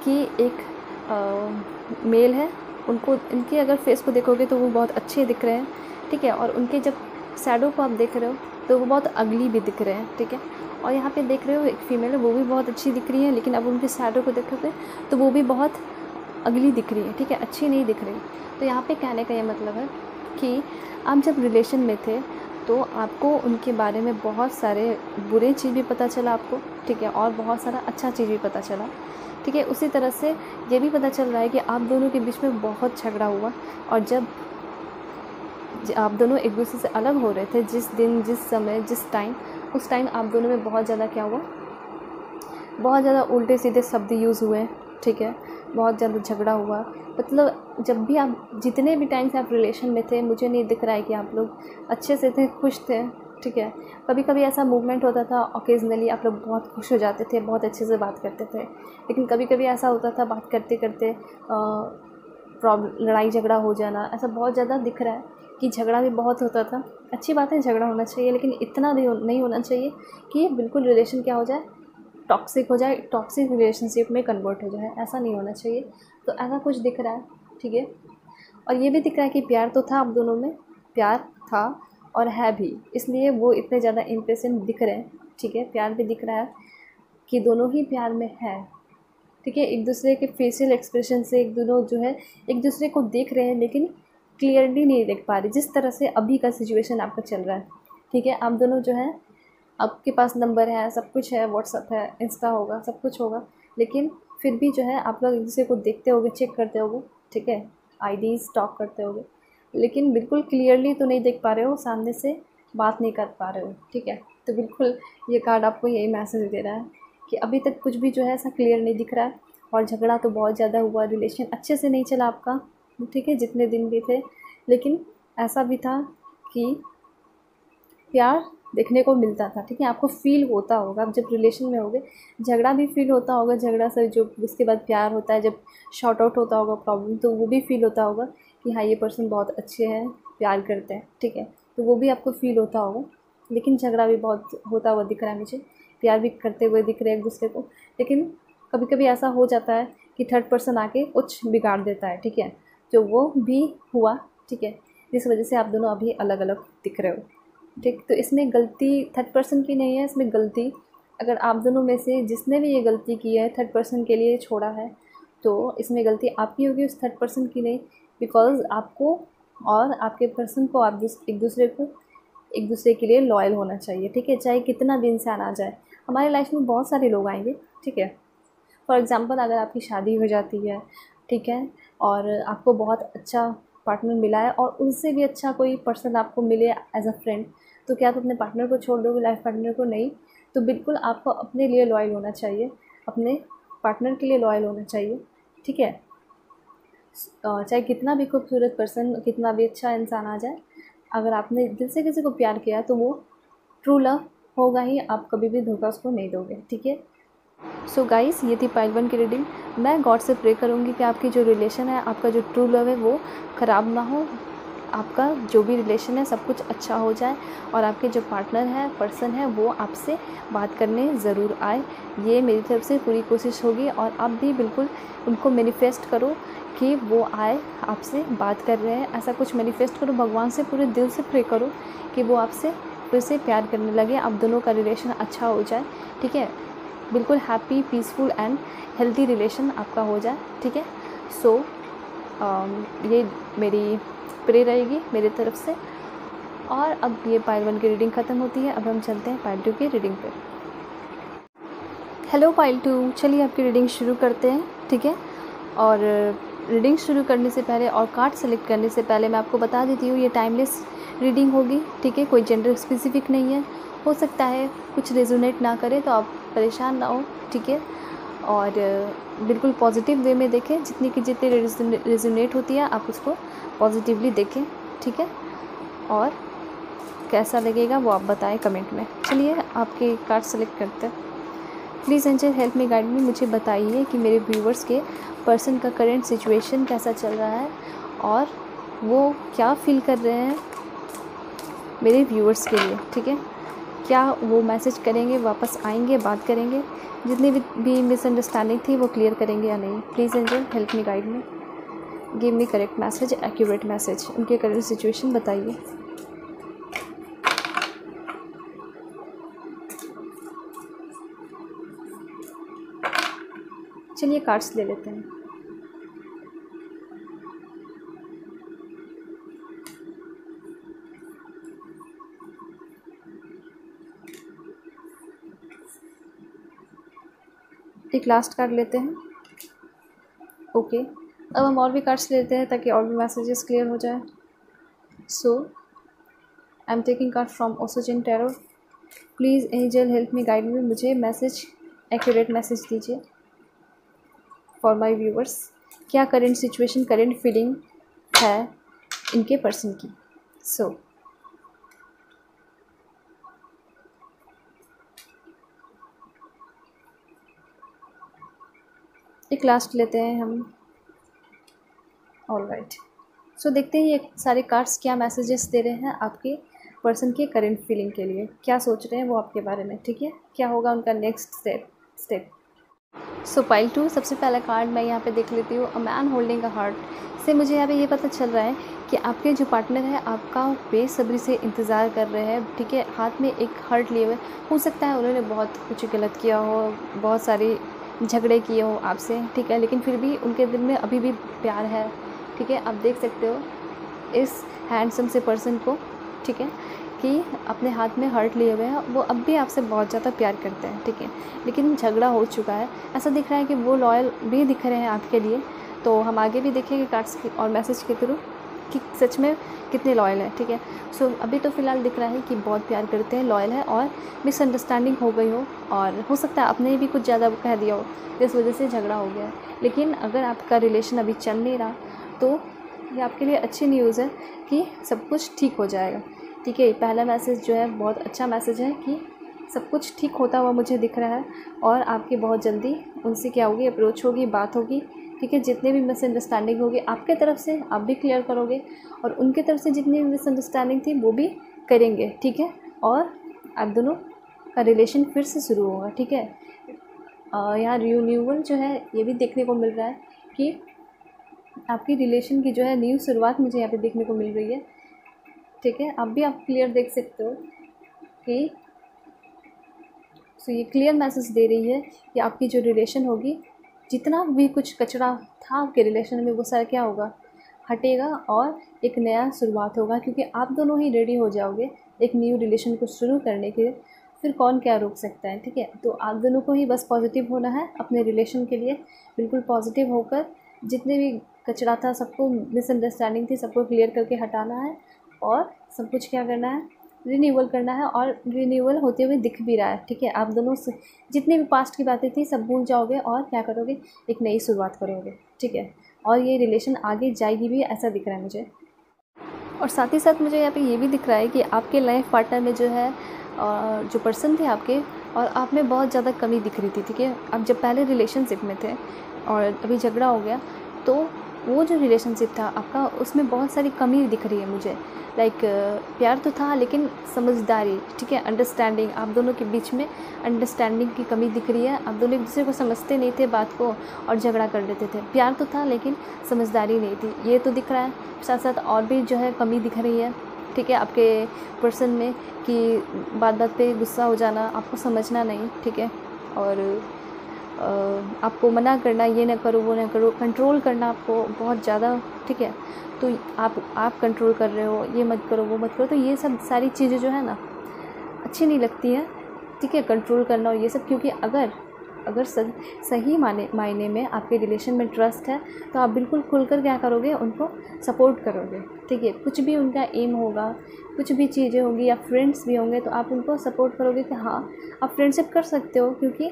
[SPEAKER 1] कि एक मेल है, उनको, इनके अगर फेस को देखोगे तो वो बहुत अच्छे दिख रहे हैं, ठीक है। और उनके जब शैडो को आप देख रहे हो तो वो बहुत अगली भी दिख रहे हैं, ठीक है। और यहाँ पे देख रहे हो एक फीमेल है, वो भी बहुत अच्छी दिख रही है, लेकिन अब उनके शैडो को देखोगे तो वो भी बहुत अगली दिख रही है, ठीक है, अच्छी नहीं दिख रही। तो यहाँ पे कहने का ये मतलब है कि आप जब रिलेशन में थे तो आपको उनके बारे में बहुत सारे बुरे चीज़ भी पता चला आपको, ठीक है, और बहुत सारा अच्छा चीज़ भी पता चला, ठीक है। उसी तरह से ये भी पता चल रहा है कि आप दोनों के बीच में बहुत झगड़ा हुआ, और जब आप दोनों एक दूसरे से अलग हो रहे थे, जिस दिन, जिस समय, जिस टाइम, उस टाइम आप दोनों में बहुत ज़्यादा क्या हुआ, बहुत ज़्यादा उल्टे सीधे शब्द यूज़ हुए, ठीक है, बहुत ज़्यादा झगड़ा हुआ। मतलब जब भी आप, जितने भी टाइम से आप रिलेशन में थे, मुझे नहीं दिख रहा है कि आप लोग अच्छे से थे, खुश थे, ठीक है। कभी कभी ऐसा मूवमेंट होता था, ओकेजनली आप लोग बहुत खुश हो जाते थे, बहुत अच्छे से बात करते थे। लेकिन कभी कभी ऐसा होता था, बात करते करते प्रॉब्लम, लड़ाई झगड़ा हो जाना, ऐसा बहुत ज़्यादा दिख रहा है कि झगड़ा भी बहुत होता था। अच्छी बात है, झगड़ा होना चाहिए, लेकिन इतना नहीं होना चाहिए कि बिल्कुल रिलेशन क्या हो जाए, टॉक्सिक हो जाए, टॉक्सिक रिलेशनशिप में कन्वर्ट हो जाए, ऐसा नहीं होना चाहिए। तो ऐसा कुछ दिख रहा है, ठीक है। और ये भी दिख रहा है कि प्यार तो था आप दोनों में, प्यार था और है भी, इसलिए वो इतने ज़्यादा इम्पेशेंट दिख रहे हैं, ठीक है। प्यार भी दिख रहा है कि दोनों ही प्यार में है, ठीक है। एक दूसरे के फेशियल एक्सप्रेशन से एक दोनों जो है एक दूसरे को देख रहे हैं, लेकिन क्लियरली नहीं देख पा रहे, जिस तरह से अभी का सिचुएशन आपका चल रहा है, ठीक है। आप दोनों जो है, आपके पास नंबर है, सब कुछ है, व्हाट्सअप है, इंस्टा होगा, सब कुछ होगा, लेकिन फिर भी जो है आप लोग एक दूसरे को देखते होगे, चेक करते होगे, ठीक है, आईडी स्टॉक करते होगे, लेकिन बिल्कुल क्लियरली तो नहीं देख पा रहे हो, सामने से बात नहीं कर पा रहे हो, ठीक है। तो बिल्कुल ये कार्ड आपको यही मैसेज दे रहा है कि अभी तक कुछ भी जो है ऐसा क्लियर नहीं दिख रहा है, और झगड़ा तो बहुत ज़्यादा हुआ, रिलेशन अच्छे से नहीं चला आपका, ठीक है, जितने दिन भी थे। लेकिन ऐसा भी था कि प्यार देखने को मिलता था, ठीक है। आपको फील होता होगा, अब जब रिलेशन में होगे झगड़ा भी फील होता होगा, झगड़ा से जो उसके बाद प्यार होता है, जब शॉर्ट आउट होता होगा प्रॉब्लम, तो वो भी फील होता होगा कि हाँ ये पर्सन बहुत अच्छे हैं, प्यार करते हैं, ठीक है। तो वो भी आपको फील होता होगा। लेकिन झगड़ा भी बहुत होता हुआ दिख रहा है मुझे, प्यार भी करते हुए दिख रहे हैं एक दूसरे को। लेकिन कभी कभी ऐसा हो जाता है कि थर्ड पर्सन आके कुछ बिगाड़ देता है, ठीक है, जो वो भी हुआ, ठीक है, जिस वजह से आप दोनों अभी अलग अलग दिख रहे हो, ठीक। तो इसमें गलती थर्ड पर्सन की नहीं है, इसमें गलती अगर आप दोनों में से जिसने भी ये गलती की है, थर्ड पर्सन के लिए छोड़ा है, तो इसमें गलती आपकी होगी, उस थर्ड पर्सन की नहीं। बिकॉज़ आपको और आपके पर्सन को आप एक दूसरे के लिए लॉयल होना चाहिए, ठीक है, चाहे कितना भी इंसान आ जाए। हमारे लाइफ में बहुत सारे लोग आएंगे, ठीक है। फॉर एग्ज़ाम्पल अगर आपकी शादी हो जाती है, ठीक है, और आपको बहुत अच्छा पार्टनर मिला है और उनसे भी अच्छा कोई पर्सन आपको मिले एज अ फ्रेंड, तो क्या आप अपने पार्टनर को छोड़ दोगे, लाइफ पार्टनर को? नहीं। तो बिल्कुल आपको अपने लिए लॉयल होना चाहिए, अपने पार्टनर के लिए लॉयल होना चाहिए, ठीक है। चाहे कितना भी खूबसूरत पर्सन, कितना भी अच्छा इंसान आ जाए, अगर आपने दिल से किसी को प्यार किया तो वो ट्रू लव होगा ही, आप कभी भी धोखा उसको नहीं दोगे, ठीक है। सो गाइस, ये थी पाइल 1 की रीडिंग। मैं गॉड से प्रे करूँगी कि आपकी जो रिलेशन है, आपका जो ट्रू लव है वो ख़राब ना हो, आपका जो भी रिलेशन है सब कुछ अच्छा हो जाए, और आपके जो पार्टनर है, पर्सन है, वो आपसे बात करने ज़रूर आए। ये मेरी तरफ से पूरी कोशिश होगी, और आप भी बिल्कुल उनको मैनिफेस्ट करो कि वो आए, आपसे बात कर रहे हैं, ऐसा कुछ मैनिफेस्ट करो, भगवान से पूरे दिल से प्रे करो कि वो आपसे फिर से प्यार करने लगे, आप दोनों का रिलेशन अच्छा हो जाए, ठीक है। बिल्कुल happy, peaceful and healthy relation आपका हो जाए, ठीक है। सो ये मेरी प्रे रहेगी मेरी तरफ से। और अब ये पाइल 1 की रीडिंग ख़त्म होती है, अब हम चलते हैं पाइल 2 की रीडिंग पे। हेलो पाइल 2, चलिए आपकी रीडिंग शुरू करते हैं, ठीक है। और रीडिंग शुरू करने से पहले और कार्ड सेलेक्ट करने से पहले मैं आपको बता देती हूँ, ये टाइमलेस रीडिंग होगी, ठीक है, कोई जेंडर स्पेसिफिक नहीं है। हो सकता है कुछ रेजोनेट ना करे तो आप परेशान ना हो, ठीक है। और बिल्कुल पॉजिटिव वे में देखें, जितनी रेजोनेट होती है आप उसको पॉजिटिवली देखें, ठीक है। और कैसा लगेगा वो आप बताएं कमेंट में। चलिए आपके कार्ड सेलेक्ट करते हैं। Please angel help me, guide me, मुझे बताइए कि मेरे व्यूवर्स के पर्सन का करंट सिचुएशन कैसा चल रहा है और वो क्या फील कर रहे हैं मेरे व्यूवर्स के लिए, ठीक है। क्या वो मैसेज करेंगे, वापस आएंगे, बात करेंगे, जितनी भी मिसअंडरस्टैंडिंग थी वो क्लियर करेंगे या नहीं। Please angel help me, guide me, give me correct message, accurate message, उनके करंट सिचुएशन बताइए। चलिए कार्ड्स ले लेते हैं। एक लास्ट कार्ड लेते हैं। ओके, अब हम और भी कार्ड्स लेते हैं ताकि और भी मैसेजेस क्लियर हो जाए। So I am taking card from Osho Zen tarot. Please angel help me, guide me, मुझे मैसेज, एक्यूरेट मैसेज दीजिए फॉर माय व्यूअर्स। क्या करंट सिचुएशन, करंट फीलिंग है इनके पर्सन की। सो एक लास्ट लेते हैं हम। ऑलराइट, सो देखते हैं ये सारे कार्ड्स क्या मैसेजेस दे रहे हैं आपके पर्सन के करंट फीलिंग के लिए, क्या सोच रहे हैं वो आपके बारे में, ठीक है, क्या होगा उनका नेक्स्ट स्टेप। सो पाइल 2, सबसे पहला कार्ड मैं यहाँ पे देख लेती हूँ, a man holding a heart. से मुझे यहाँ पे ये पता चल रहा है कि आपके जो पार्टनर है आपका बेसब्री से इंतज़ार कर रहे हैं, ठीक है, हाथ में एक हार्ट लिए हुए। हो सकता है उन्होंने बहुत कुछ गलत किया हो, बहुत सारे झगड़े किए हो आपसे, ठीक है, लेकिन फिर भी उनके दिल में अभी भी प्यार है, ठीक है। आप देख सकते हो इस हैंडसम से पर्सन को, ठीक है, कि अपने हाथ में हार्ट लिए हुए हैं, वो अब भी आपसे बहुत ज़्यादा प्यार करते हैं, ठीक है, लेकिन झगड़ा हो चुका है। ऐसा दिख रहा है कि वो लॉयल भी दिख रहे हैं आपके लिए। तो हम आगे भी देखेंगे कार्ड्स और मैसेज के थ्रू कि सच में कितने लॉयल हैं, ठीक है। सो अभी तो फ़िलहाल दिख रहा है कि बहुत प्यार करते हैं, लॉयल है, और मिसअंडरस्टैंडिंग हो गई हो, और हो सकता है आपने भी कुछ ज़्यादा कह दिया हो, इस वजह से झगड़ा हो गया है। लेकिन अगर आपका रिलेशन अभी चल नहीं रहा तो ये आपके लिए अच्छी न्यूज़ है कि सब कुछ ठीक हो जाएगा। ठीक है। पहला मैसेज जो है बहुत अच्छा मैसेज है कि सब कुछ ठीक होता हुआ मुझे दिख रहा है और आपकी बहुत जल्दी उनसे क्या होगी, अप्रोच होगी, बात होगी। ठीक है। जितने भी मिसअंडरस्टैंडिंग होगी आपके तरफ से आप भी क्लियर करोगे और उनके तरफ से जितनी भी मिसअंडरस्टैंडिंग थी वो भी करेंगे। ठीक है। और आप दोनों का रिलेशन फिर से शुरू होगा। ठीक है। यहाँ रिन्यूअल जो है ये भी देखने को मिल रहा है कि आपकी रिलेशन की जो है न्यू शुरुआत मुझे यहाँ पे देखने को मिल रही है। ठीक है। अब भी आप क्लियर देख सकते हो कि ये क्लियर मैसेज दे रही है कि आपकी जो रिलेशन होगी, जितना भी कुछ कचरा था आपके रिलेशन में वो सारा क्या होगा, हटेगा और एक नया शुरुआत होगा, क्योंकि आप दोनों ही रेडी हो जाओगे एक न्यू रिलेशन को शुरू करने के लिए। फिर कौन क्या रोक सकता है। ठीक है। तो आप दोनों को ही बस पॉजिटिव होना है अपने रिलेशन के लिए, बिल्कुल पॉजिटिव होकर जितने भी कचरा था, सबको मिसअंडरस्टैंडिंग थी, सबको क्लियर करके हटाना है और सब कुछ क्या करना है, रिन्यूअल करना है। और रिन्यूअल होते हुए दिख भी रहा है। ठीक है। आप दोनों से जितनी भी पास्ट की बातें थी सब भूल जाओगे और क्या करोगे, एक नई शुरुआत करोगे। ठीक है। और ये रिलेशन आगे जाएगी भी, ऐसा दिख रहा है मुझे। और साथ ही साथ मुझे यहाँ पे ये भी दिख रहा है कि आपके लाइफ पार्टनर में जो है जो पर्सन थे आपके, और आप में बहुत ज़्यादा कमी दिख रही थी। ठीक है। आप जब पहले रिलेशनशिप में थे और अभी झगड़ा हो गया, तो वो जो रिलेशनशिप था आपका, उसमें बहुत सारी कमी दिख रही है मुझे। लाइक प्यार तो था लेकिन समझदारी, ठीक है, अंडरस्टैंडिंग, आप दोनों के बीच में अंडरस्टैंडिंग की कमी दिख रही है। आप दोनों एक दूसरे को समझते नहीं थे बात को और झगड़ा कर लेते थे। प्यार तो था लेकिन समझदारी नहीं थी, ये तो दिख रहा है। साथ साथ और भी जो है कमी दिख रही है। ठीक है। आपके पर्सन में कि बात बात पे गुस्सा हो जाना, आपको समझना नहीं। ठीक है। और आपको मना करना, ये ना करो वो ना करो, कंट्रोल करना आपको बहुत ज़्यादा। ठीक है। तो आप कंट्रोल कर रहे हो, ये मत करो वो मत करो, तो ये सब सारी चीज़ें जो है ना अच्छी नहीं लगती हैं। ठीक है। कंट्रोल करना और ये सब, क्योंकि अगर सही मायने में आपके रिलेशन में ट्रस्ट है तो आप बिल्कुल खुलकर क्या करोगे, उनको सपोर्ट करोगे। ठीक है। कुछ भी उनका एम होगा, कुछ भी चीज़ें होंगी या फ्रेंड्स भी होंगे, तो आप उनको सपोर्ट करोगे कि हाँ आप फ्रेंडशिप कर सकते हो। क्योंकि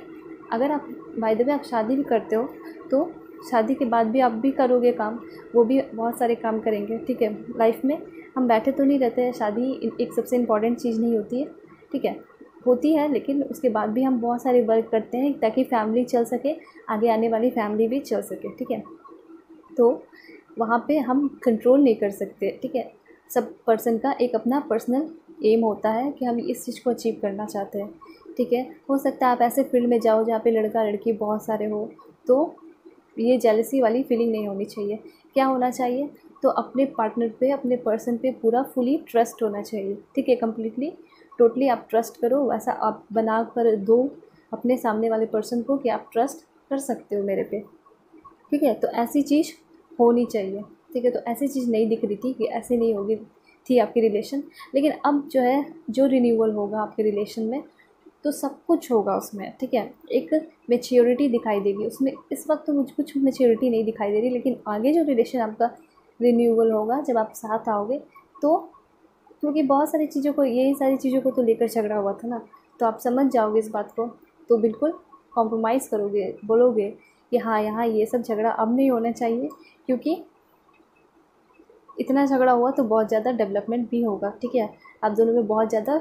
[SPEAKER 1] अगर आप बाय द वे आप शादी भी करते हो तो शादी के बाद भी आप भी करोगे काम, वो भी बहुत सारे काम करेंगे। ठीक है। लाइफ में हम बैठे तो नहीं रहते हैं, शादी एक सबसे इम्पॉर्टेंट चीज़ नहीं होती है। ठीक है। होती है, लेकिन उसके बाद भी हम बहुत सारे वर्क करते हैं ताकि फैमिली चल सके, आगे आने वाली फैमिली भी चल सके। ठीक है। तो वहाँ पे हम कंट्रोल नहीं कर सकते। ठीक है। सब पर्सन का एक अपना पर्सनल एम होता है कि हम इस चीज़ को अचीव करना चाहते हैं। ठीक है। हो सकता है आप ऐसे फील्ड में जाओ जहाँ पे लड़का लड़की बहुत सारे हो, तो ये जेलसी वाली फीलिंग नहीं होनी चाहिए। क्या होना चाहिए, तो अपने पार्टनर पे, अपने पर्सन पे पूरा फुली ट्रस्ट होना चाहिए। ठीक है। कम्प्लीटली टोटली आप ट्रस्ट करो, वैसा आप बना कर दो अपने सामने वाले पर्सन को कि आप ट्रस्ट कर सकते हो मेरे पे। ठीक है। तो ऐसी चीज़ होनी चाहिए। ठीक है। तो ऐसी चीज़ नहीं दिख रही थी कि ऐसे नहीं होगी थी आपकी रिलेशन, लेकिन अब जो है जो रिन्यूअल होगा आपके रिलेशन में, तो सब कुछ होगा उसमें। ठीक है। एक मैच्योरिटी दिखाई देगी उसमें। इस वक्त तो मुझे कुछ मैच्योरिटी नहीं दिखाई दे रही, लेकिन आगे जो रिलेशन आपका रिन्यूअल होगा जब आप साथ आओगे, तो क्योंकि बहुत सारी चीज़ों को, यही सारी चीज़ों को तो लेकर झगड़ा हुआ था ना, तो आप समझ जाओगे इस बात को, तो बिल्कुल कॉम्प्रोमाइज़ करोगे, बोलोगे कि हाँ यहाँ ये सब झगड़ा अब नहीं होना चाहिए, क्योंकि इतना झगड़ा हुआ तो बहुत ज़्यादा डेवलपमेंट भी होगा। ठीक है। आप दोनों में बहुत ज़्यादा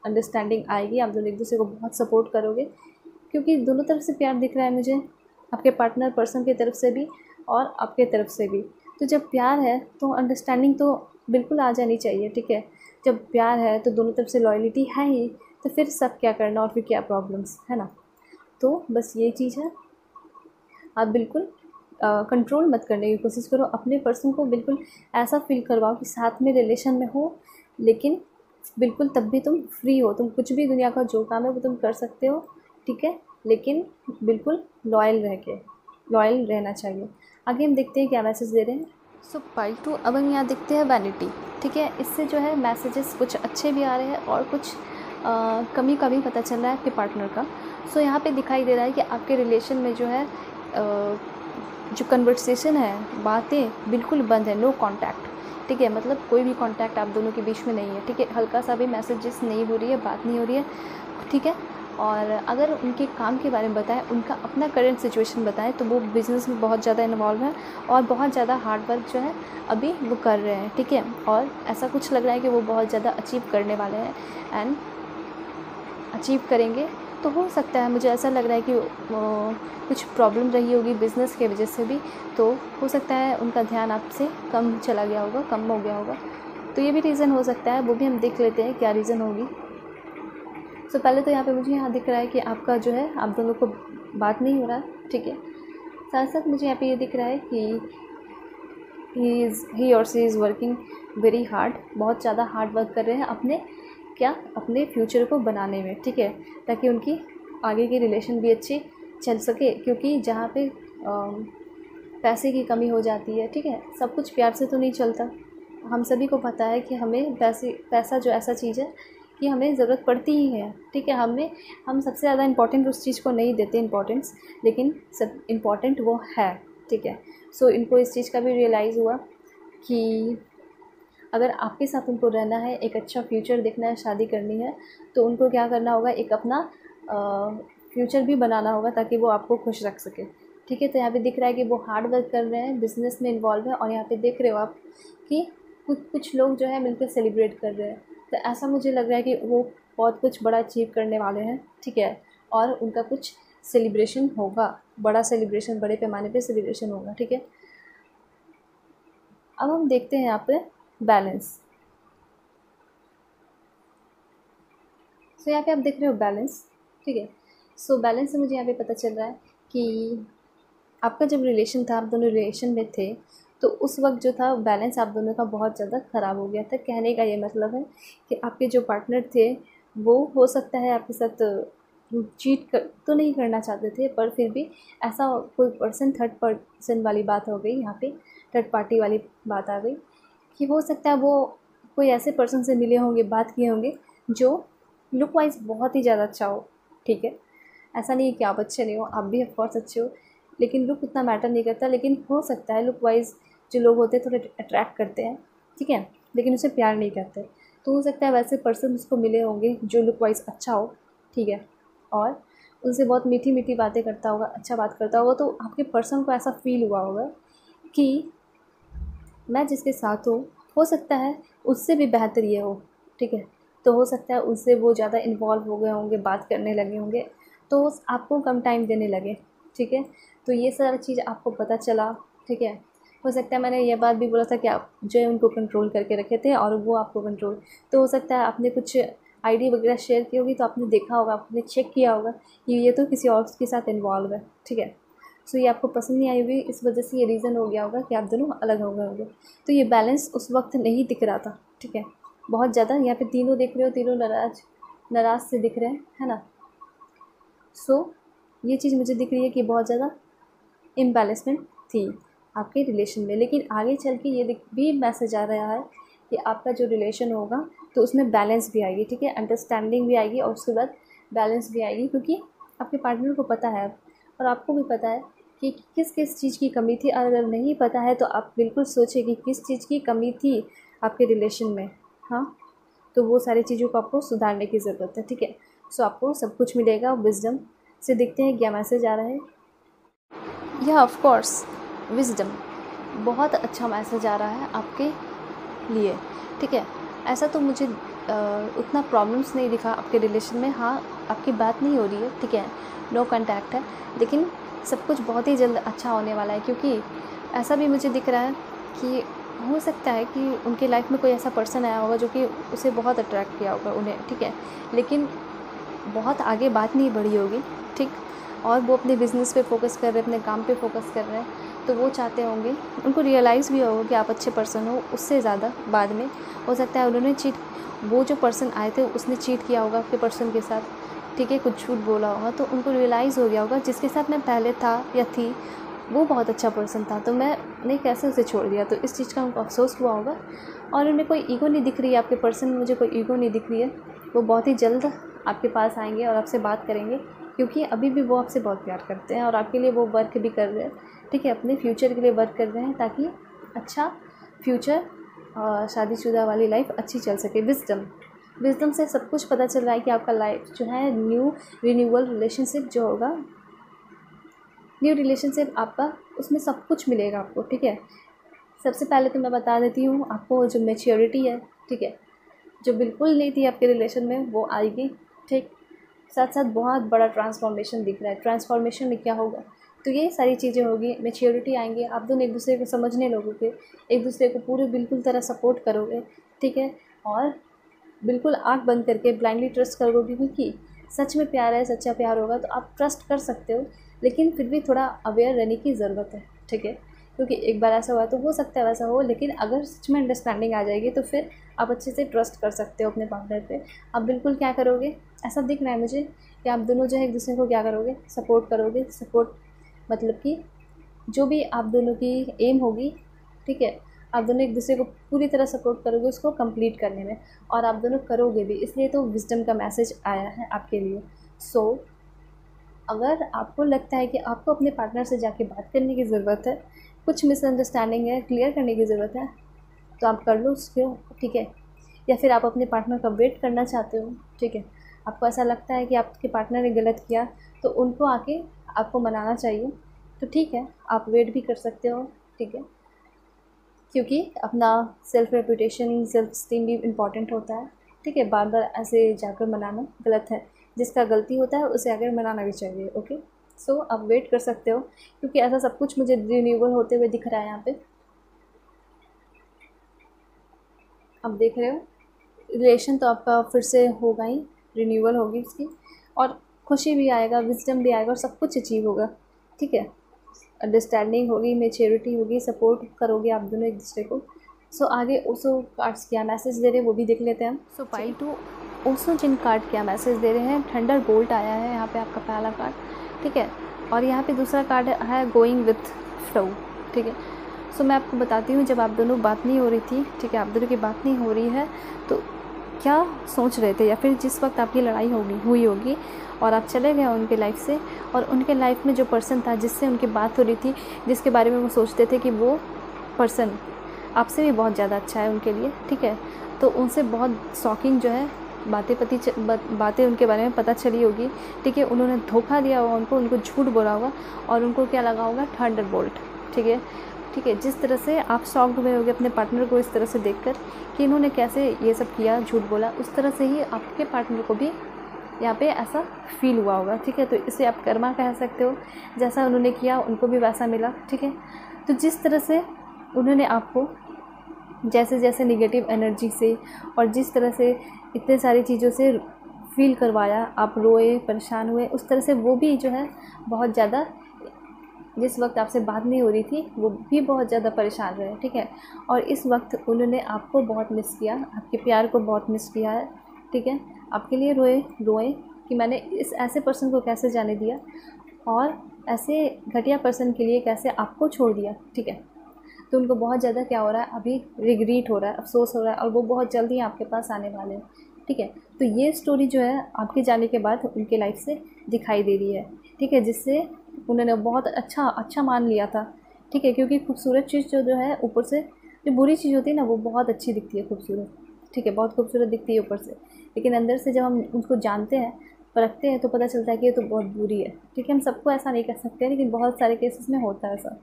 [SPEAKER 1] अंडरस्टैंडिंग आएगी, आप दोनों एक दूसरे को बहुत सपोर्ट करोगे, क्योंकि दोनों तरफ से प्यार दिख रहा है मुझे, आपके पार्टनर पर्सन की तरफ से भी और आपके तरफ से भी। तो जब प्यार है तो अंडरस्टैंडिंग तो बिल्कुल आ जानी चाहिए। ठीक है। जब प्यार है तो दोनों तरफ से लॉयल्टी है ही, तो फिर सब क्या करना और फिर क्या प्रॉब्लम्स है ना। तो बस ये चीज़ है, आप बिल्कुल कंट्रोल मत करने की कोशिश करो, अपने पर्सन को बिल्कुल ऐसा फील करवाओ कि साथ में रिलेशन में हो, लेकिन बिल्कुल तब भी तुम फ्री हो, तुम कुछ भी दुनिया का जो काम है वो तुम कर सकते हो। ठीक है। लेकिन बिल्कुल लॉयल रहना चाहिए। आगे हम देखते हैं क्या मैसेज दे रहे हैं। सो पार्ट 2, अब हम यहाँ देखते हैं वैनिटी। ठीक है। इससे जो है मैसेजेस कुछ अच्छे भी आ रहे हैं और कुछ कमी का भी पता चल रहा है आपके पार्टनर का। सो यहाँ पे दिखाई दे रहा है कि आपके रिलेशन में जो है जो कन्वर्सेशन है, बातें बिल्कुल बंद है, नो कॉन्टैक्ट। ठीक है। मतलब कोई भी कॉन्टैक्ट आप दोनों के बीच में नहीं है। ठीक है। हल्का सा भी मैसेजेस नहीं हो रही है, बात नहीं हो रही है। ठीक है। और अगर उनके काम के बारे में बताएं, उनका अपना करंट सिचुएशन बताएं, तो वो बिज़नेस में बहुत ज़्यादा इन्वॉल्व है और बहुत ज़्यादा हार्ड वर्क जो है अभी वो कर रहे हैं, ठीक है। और ऐसा कुछ लग रहा है कि वो बहुत ज़्यादा अचीव करने वाले हैं एंड अचीव करेंगे। तो हो सकता है, मुझे ऐसा लग रहा है कि कुछ प्रॉब्लम रही होगी बिज़नेस के वजह से भी, तो हो सकता है उनका ध्यान आपसे कम चला गया होगा, कम हो गया होगा। तो ये भी रीज़न हो सकता है, वो भी हम देख लेते हैं क्या रीज़न होगी। तो पहले तो यहाँ पे मुझे यहाँ दिख रहा है कि आपका जो है, आप दोनों को बात नहीं हो रहा है, ठीक है। साथ साथ मुझे यहाँ पे ये दिख रहा है कि ही और she is working very hard, बहुत ज़्यादा हार्ड वर्क कर रहे हैं अपने फ्यूचर को बनाने में, ठीक है, ताकि उनकी आगे की रिलेशन भी अच्छी चल सके। क्योंकि जहाँ पे पैसे की कमी हो जाती है, ठीक है, सब कुछ प्यार से तो नहीं चलता। हम सभी को पता है कि हमें पैसा जो ऐसा चीज़ है कि हमें ज़रूरत पड़ती ही है, ठीक है। हम सबसे ज़्यादा इम्पोर्टेंट उस चीज़ को नहीं देते इम्पोर्टेंस, लेकिन सब इम्पोर्टेंट वो है, ठीक है। सो इनको इस चीज़ का भी रियलाइज़ हुआ कि अगर आपके साथ उनको रहना है, एक अच्छा फ्यूचर देखना है, शादी करनी है, तो उनको क्या करना होगा, एक अपना फ्यूचर भी बनाना होगा ताकि वो आपको खुश रख सके, ठीक है। तो यहाँ पे दिख रहा है कि वो हार्ड वर्क कर रहे हैं, बिज़नेस में इन्वॉल्व है, और यहाँ पे देख रहे हो आप कि कुछ लोग जो है मिलकर सेलिब्रेट कर रहे हैं। तो ऐसा मुझे लग रहा है कि वो बहुत कुछ बड़ा अचीव करने वाले हैं, ठीक है, और उनका कुछ सेलिब्रेशन होगा, बड़ा सेलिब्रेशन, बड़े पैमाने पे सेलिब्रेशन होगा, ठीक है। अब हम देखते हैं यहाँ पे बैलेंस। सो यहाँ पे आप देख रहे हो बैलेंस, ठीक है। सो बैलेंस से मुझे यहाँ पे पता चल रहा है कि आपका जब रिलेशन था, आप दोनों रिलेशन में थे, तो उस वक्त जो था बैलेंस आप दोनों का बहुत ज़्यादा ख़राब हो गया था। कहने का ये मतलब है कि आपके जो पार्टनर थे वो हो सकता है आपके साथ चीट कर तो नहीं करना चाहते थे, पर फिर भी ऐसा कोई पर्सन, थर्ड पर्सन वाली बात हो गई यहाँ पे, थर्ड पार्टी वाली बात आ गई कि हो सकता है वो कोई ऐसे पर्सन से मिले होंगे, बात किए होंगे जो लुक वाइज बहुत ही ज़्यादा अच्छा हो, ठीक है। ऐसा नहीं है कि आप अच्छे नहीं हो, आप भी ऑफकोर्स अच्छे हो, लेकिन लुक उतना मैटर नहीं करता। लेकिन हो सकता है लुक वाइज जो लोग होते हैं थोड़े अट्रैक्ट करते हैं, ठीक है, लेकिन उसे प्यार नहीं करते। तो हो सकता है वैसे पर्सन उसको मिले होंगे जो लुक वाइज अच्छा हो, ठीक है, और उनसे बहुत मीठी मीठी बातें करता होगा, अच्छा बात करता होगा। तो आपके पर्सन को ऐसा फील हुआ होगा कि मैं जिसके साथ हूँ हो सकता है उससे भी बेहतर ये हो, ठीक है। तो हो सकता है उससे वो ज़्यादा इन्वॉल्व हो गए होंगे, बात करने लगे होंगे, तो आपको कम टाइम देने लगे, ठीक है। तो ये सारा चीज़ आपको पता चला, ठीक है। हो सकता है मैंने ये बात भी बोला था कि आप जो है उनको कंट्रोल करके रखे थे और वो आपको कंट्रोल, तो हो सकता है आपने कुछ आईडी वगैरह शेयर की होगी, तो आपने देखा होगा, आपने चेक किया होगा कि ये तो किसी और के साथ इन्वॉल्व है, ठीक है। सो ये आपको पसंद नहीं आई होगी, इस वजह से ये रीज़न हो गया होगा कि आप दोनों अलग हो गए होंगे। तो ये बैलेंस उस वक्त नहीं दिख रहा था, ठीक है, बहुत ज़्यादा। यहाँ पे तीनों देख रहे हो, तीनों नाराज़ से दिख रहे हैं, है ना। सो ये चीज़ मुझे दिख रही है कि बहुत ज़्यादा इम्बैलेंसमेंट थी आपके रिलेशन में। लेकिन आगे चल के ये भी मैसेज आ रहा है कि आपका जो रिलेशन होगा तो उसमें बैलेंस भी आएगी, ठीक है, अंडरस्टैंडिंग भी आएगी और उसके बाद बैलेंस भी आएगी। क्योंकि आपके पार्टनर को पता है और आपको भी पता है कि किस किस चीज़ की कमी थी। और अगर नहीं पता है तो आप बिल्कुल सोचें कि किस चीज़ की कमी थी आपके रिलेशन में, हाँ, तो वो सारी चीज़ों को आपको सुधारने की ज़रूरत है, ठीक है। सो आपको सब कुछ मिलेगा विजडम से। देखते हैं क्या मैसेज आ रहा है। यह ऑफ कोर्स विजडम, बहुत अच्छा मैसेज आ रहा है आपके लिए, ठीक है। ऐसा तो मुझे उतना प्रॉब्लम्स नहीं दिखा आपके रिलेशन में। हाँ, आपकी बात नहीं हो रही है, ठीक है, नो कांटेक्ट है, लेकिन सब कुछ बहुत ही जल्द अच्छा होने वाला है। क्योंकि ऐसा भी मुझे दिख रहा है कि हो सकता है कि उनके लाइफ में कोई ऐसा पर्सन आया होगा जो कि उसे बहुत अट्रैक्ट किया होगा उन्हें, ठीक है, लेकिन बहुत आगे बात नहीं बढ़ी होगी, ठीक, और वो अपने बिज़नेस पे फोकस कर रहे हैं, अपने काम पे फोकस कर रहे हैं। तो वो चाहते होंगे, उनको रियलाइज़ भी होगा कि आप अच्छे पर्सन हो। उससे ज़्यादा बाद में हो सकता है उन्होंने वो जो पर्सन आए थे उसने चीट किया होगा आपके पर्सन के साथ, ठीक है, कुछ झूठ बोला होगा। तो उनको रियलाइज़ हो गया होगा जिसके साथ मैं पहले था या थी वो बहुत अच्छा पर्सन था, तो मैंने कैसे उसे छोड़ दिया। तो इस चीज़ का उनको अफसोस हुआ होगा। और उन्हें कोई ईगो नहीं दिख रही है, आपके पर्सन में मुझे कोई ईगो नहीं दिख रही है। वो बहुत ही जल्द आपके पास आएंगे और आपसे बात करेंगे, क्योंकि अभी भी वो आपसे बहुत प्यार करते हैं और आपके लिए वो वर्क भी कर रहे हैं, ठीक है, अपने फ्यूचर के लिए वर्क कर रहे हैं ताकि अच्छा फ्यूचर, शादीशुदा वाली लाइफ अच्छी चल सके। विजडम, विजडम से सब कुछ पता चल रहा है कि आपका लाइफ जो है न्यू रिन्यूअल रिलेशनशिप जो होगा, न्यू रिलेशनशिप आपका, उसमें सब कुछ मिलेगा आपको, ठीक है। सबसे पहले तो मैं बता देती हूँ आपको, जो मैच्योरिटी है, ठीक है, जो बिल्कुल नहीं थी आपके रिलेशन में वो आएगी, ठीक। साथ साथ बहुत बड़ा ट्रांसफॉर्मेशन दिख रहा है। ट्रांसफॉर्मेशन में क्या होगा, तो ये सारी चीज़ें होगी, मैच्योरिटी आएंगी, आप दोनों एक दूसरे को समझने लगोगे, एक दूसरे को पूरे बिल्कुल तरह सपोर्ट करोगे, ठीक है। और बिल्कुल आँख बंद करके ब्लाइंडली ट्रस्ट करोगे, क्योंकि सच में प्यार है, सच्चा प्यार होगा तो आप ट्रस्ट कर सकते हो, लेकिन फिर भी थोड़ा अवेयर रहने की ज़रूरत है, ठीक है। क्योंकि एक बार ऐसा हुआ तो हो सकता है वैसा हो, लेकिन अगर सच में अंडरस्टैंडिंग आ जाएगी तो फिर आप अच्छे से ट्रस्ट कर सकते हो अपने पार्टनर पे। आप बिल्कुल क्या करोगे, ऐसा दिख रहा है मुझे कि आप दोनों जो है एक दूसरे को क्या करोगे, सपोर्ट करोगे। सपोर्ट मतलब कि जो भी आप दोनों की एम होगी, ठीक है, आप दोनों एक दूसरे को पूरी तरह सपोर्ट करोगे उसको कंप्लीट करने में, और आप दोनों करोगे भी, इसलिए तो विजडम का मैसेज आया है आपके लिए। सो अगर आपको लगता है कि आपको अपने पार्टनर से जाके बात करने की ज़रूरत है, कुछ मिसअंडरस्टैंडिंग है, क्लियर करने की ज़रूरत है, तो आप कर लो उसको, ठीक है। या फिर आप अपने पार्टनर का वेट करना चाहते हो, ठीक है, आपको ऐसा लगता है कि आपके पार्टनर ने गलत किया तो उनको आके आपको मनाना चाहिए, तो ठीक है, आप वेट भी कर सकते हो, ठीक है। क्योंकि अपना सेल्फ रेपुटेशन, सेल्फ स्टीम भी इम्पॉर्टेंट होता है, ठीक है। बार बार ऐसे जाकर मनाना गलत है, जिसका गलती होता है उसे आकर मनाना भी चाहिए, ओके। सो आप वेट कर सकते हो, क्योंकि ऐसा सब कुछ मुझे रिन्यूअल होते हुए दिख रहा है यहाँ पे, आप देख रहे हो। रिलेशन तो आपका फिर से होगा ही, रिन्यूअल होगी उसकी, और खुशी भी आएगा, विजडम भी आएगा, और सब कुछ अचीव होगा, ठीक है। अंडरस्टैंडिंग होगी, मैच्योरिटी होगी, सपोर्ट करोगे आप दोनों एक दूसरे को। सो आगे ओसो कार्ड्स क्या मैसेज दे रहे हैं वो भी देख लेते हैं हम। So pile two Osho Zen card क्या मैसेज दे रहे हैं, थंडर बोल्ट आया है यहाँ पे आपका पहला कार्ड, ठीक है। और यहाँ पे दूसरा कार्ड है गोइंग विथ फ्लो, ठीक है। सो मैं आपको बताती हूँ, जब आप दोनों बात नहीं हो रही थी, ठीक है, आप दोनों की बात नहीं हो रही है, तो क्या सोच रहे थे, या फिर जिस वक्त आपकी लड़ाई हुई होगी और आप चले गए उनके लाइफ से, और उनके लाइफ में जो पर्सन था जिससे उनकी बात हो रही थी, जिसके बारे में वो सोचते थे कि वो पर्सन आपसे भी बहुत ज़्यादा अच्छा है उनके लिए, ठीक है, तो उनसे बहुत शॉकिंग जो है बातें उनके बारे में पता चली होगी, ठीक है। उन्होंने धोखा दिया होगा उनको झूठ बोला होगा, और उनको क्या लगा होगा, थंडर बोल्ट, ठीक है, ठीक है। जिस तरह से आप शॉक्ड हुए होगे अपने पार्टनर को इस तरह से देखकर कि इन्होंने कैसे ये सब किया, झूठ बोला, उस तरह से ही आपके पार्टनर को भी यहाँ पे ऐसा फील हुआ होगा, ठीक है। तो इसे आप कर्मा कह सकते हो, जैसा उन्होंने किया उनको भी वैसा मिला, ठीक है। तो जिस तरह से उन्होंने आपको जैसे जैसे निगेटिव एनर्जी से और जिस तरह से इतने सारी चीज़ों से फील करवाया, आप रोए, परेशान हुए, उस तरह से वो भी जो है बहुत ज़्यादा, जिस वक्त आपसे बात नहीं हो रही थी वो भी बहुत ज़्यादा परेशान रहे, ठीक है। और इस वक्त उन्होंने आपको बहुत मिस किया, आपके प्यार को बहुत मिस किया है, ठीक है। आपके लिए रोए कि मैंने इस ऐसे पर्सन को कैसे जाने दिया, और ऐसे घटिया पर्सन के लिए कैसे आपको छोड़ दिया, ठीक है। तो उनको बहुत ज़्यादा क्या हो रहा है, अभी रिग्रीट हो रहा है, अफसोस हो रहा है, और वो बहुत जल्दी आपके पास आने वाले हैं, ठीक है। तो ये स्टोरी जो है आपके जाने के बाद उनके लाइफ से दिखाई दे रही है, ठीक है, जिससे उन्होंने बहुत अच्छा मान लिया था, ठीक है। क्योंकि खूबसूरत चीज़ जो है ऊपर से, जो बुरी चीज़ होती है ना वो बहुत अच्छी दिखती है, खूबसूरत, ठीक है, बहुत खूबसूरत दिखती है ऊपर से, लेकिन अंदर से जब हम उसको जानते हैं, परखते हैं, तो पता चलता है कि ये तो बहुत बुरी है, ठीक है। हम सबको ऐसा नहीं कर सकते, लेकिन बहुत सारे केसेस में होता है ऐसा,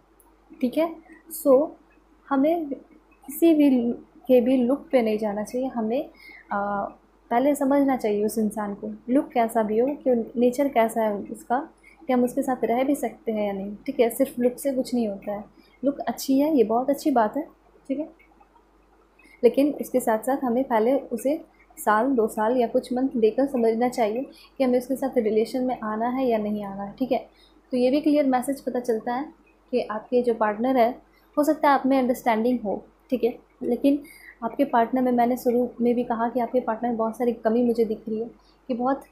[SPEAKER 1] ठीक है। सो हमें किसी भी के भी लुक पे नहीं जाना चाहिए, हमें पहले समझना चाहिए उस इंसान को, लुक कैसा भी हो, कि नेचर कैसा है उसका, कि हम उसके साथ रह भी सकते हैं या नहीं, ठीक है। सिर्फ लुक से कुछ नहीं होता है, लुक अच्छी है ये बहुत अच्छी बात है, ठीक है, लेकिन उसके साथ साथ हमें पहले उसे साल 2 साल या कुछ मंथ देकर समझना चाहिए कि हमें उसके साथ रिलेशन में आना है या नहीं आना है, ठीक है। तो ये भी क्लियर मैसेज पता चलता है कि आपके जो पार्टनर है, हो सकता है आप में अंडरस्टैंडिंग हो, ठीक है, लेकिन आपके पार्टनर में, मैंने शुरू में भी कहा कि आपके पार्टनर में बहुत सारी कमी मुझे दिख रही है, कि बहुत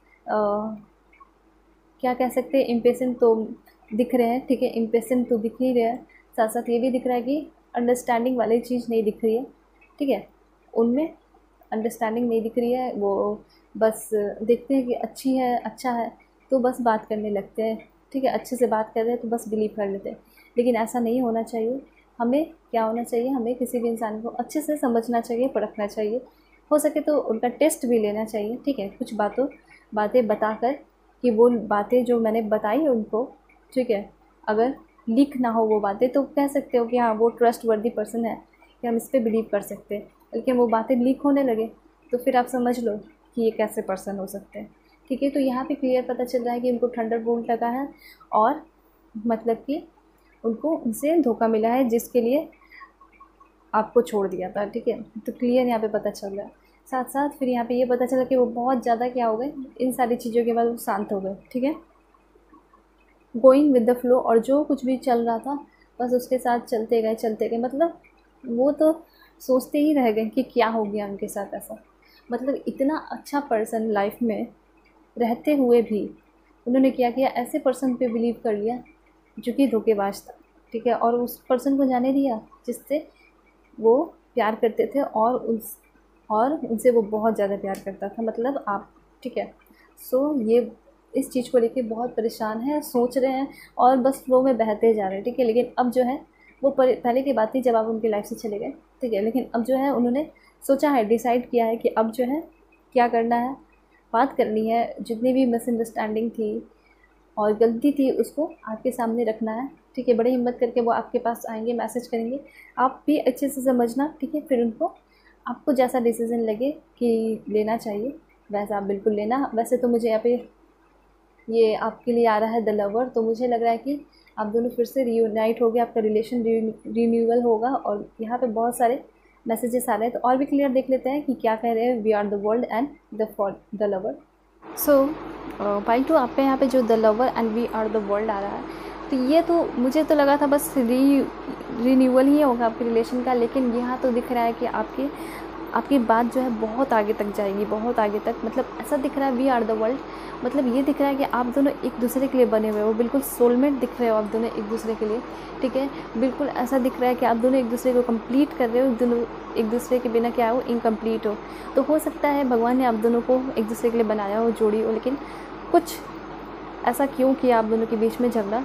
[SPEAKER 1] क्या कह सकते हैं, इम्पेशेंट तो दिख रहे हैं, ठीक है, इम्पेशेंट तो दिख ही रहे हैं, साथ साथ ये भी दिख रहा है कि अंडरस्टैंडिंग वाली चीज़ नहीं दिख रही है, ठीक है। उनमें अंडरस्टैंडिंग नहीं दिख रही है, वो बस देखते हैं कि अच्छी है, अच्छा है, तो बस बात करने लगते हैं, ठीक है, अच्छे से बात कर रहे हैं तो बस बिलीव कर लेते हैं, लेकिन ऐसा नहीं होना चाहिए। हमें क्या होना चाहिए, हमें किसी भी इंसान को अच्छे से समझना चाहिए, परखना चाहिए, हो सके तो उनका टेस्ट भी लेना चाहिए, ठीक है, कुछ बातें बताकर कि वो बातें जो मैंने बताई उनको, ठीक है, अगर लीक ना हो वो बातें तो कह सकते हो कि हाँ वो ट्रस्ट वर्दी पर्सन है कि हम इस पर बिलीव कर सकते हैं। लेकिन वो बातें लीक होने लगे तो फिर आप समझ लो कि ये कैसे पर्सन हो सकते हैं, ठीक है। तो यहाँ पे क्लियर पता चल रहा है कि उनको थंडरबोल्ट लगा है और मतलब कि उनको उनसे धोखा मिला है जिसके लिए आपको छोड़ दिया था, ठीक है। तो क्लियर यहाँ पे पता चल रहा है। साथ साथ फिर यहाँ पे ये पता चला कि वो बहुत ज़्यादा क्या हो गए, इन सारी चीज़ों के बाद वो शांत हो गए, ठीक है, गोइंग विद द फ्लो, और जो कुछ भी चल रहा था बस उसके साथ चलते गए, मतलब वो तो सोचते ही रह गए कि क्या हो गया उनके साथ ऐसा। मतलब इतना अच्छा पर्सन लाइफ में रहते हुए भी उन्होंने क्या किया, ऐसे पर्सन पे बिलीव कर लिया जो कि धोखेबाज था, ठीक है, और उस पर्सन को जाने दिया जिससे वो प्यार करते थे और उनसे वो बहुत ज़्यादा प्यार करता था, मतलब आप, ठीक है। सो ये इस चीज़ को लेके बहुत परेशान है, सोच रहे हैं और बस फ्लो में बहते जा रहे हैं, ठीक है। लेकिन अब जो है वो पहले की बात थी जब आप उनकी लाइफ से चले गए, ठीक है, लेकिन अब जो है उन्होंने सोचा है, डिसाइड किया है कि अब जो है क्या करना है, बात करनी है, जितनी भी मिसअंडरस्टैंडिंग थी और गलती थी उसको आपके सामने रखना है, ठीक है। बड़ी हिम्मत करके वो आपके पास आएंगे, मैसेज करेंगे, आप भी अच्छे से समझना, ठीक है। फिर उनको आपको जैसा डिसीज़न लगे कि लेना चाहिए वैसा आप बिल्कुल लेना। वैसे तो मुझे यहाँ पे ये आपके लिए आ रहा है द लवर, तो मुझे लग रहा है कि आप दोनों फिर से रीयूनाइट हो गए, आपका रिलेशन रीन्यूअल होगा, और यहाँ पे बहुत सारे मैसेजेस आ रहे हैं। तो और भी क्लियर देख लेते हैं कि क्या कह रहे हैं we are the world and the lover. So पाई टू आप पे यहाँ पे जो the lover and we are the world आ रहा है, तो ये तो मुझे तो लगा था बस रीन्यूअल ही होगा आपके रिलेशन का, लेकिन यहाँ तो दिख रहा है कि आपकी बात जो है बहुत आगे तक जाएगी, बहुत आगे तक, मतलब ऐसा दिख रहा है वी आर द वर्ल्ड, मतलब ये दिख रहा है कि आप दोनों एक दूसरे के लिए बने हुए हो, बिल्कुल सोलमेट दिख रहे हो आप दोनों एक दूसरे के लिए, ठीक है। बिल्कुल ऐसा दिख रहा है कि आप दोनों एक दूसरे को कंप्लीट कर रहे हो, दोनों एक दूसरे के बिना क्या हो, इनकम्प्लीट हो। तो हो सकता है भगवान ने आप दोनों को एक दूसरे के लिए बनाया हो, जोड़ी हो, लेकिन कुछ ऐसा क्यों किया आप दोनों के बीच में झगड़ा,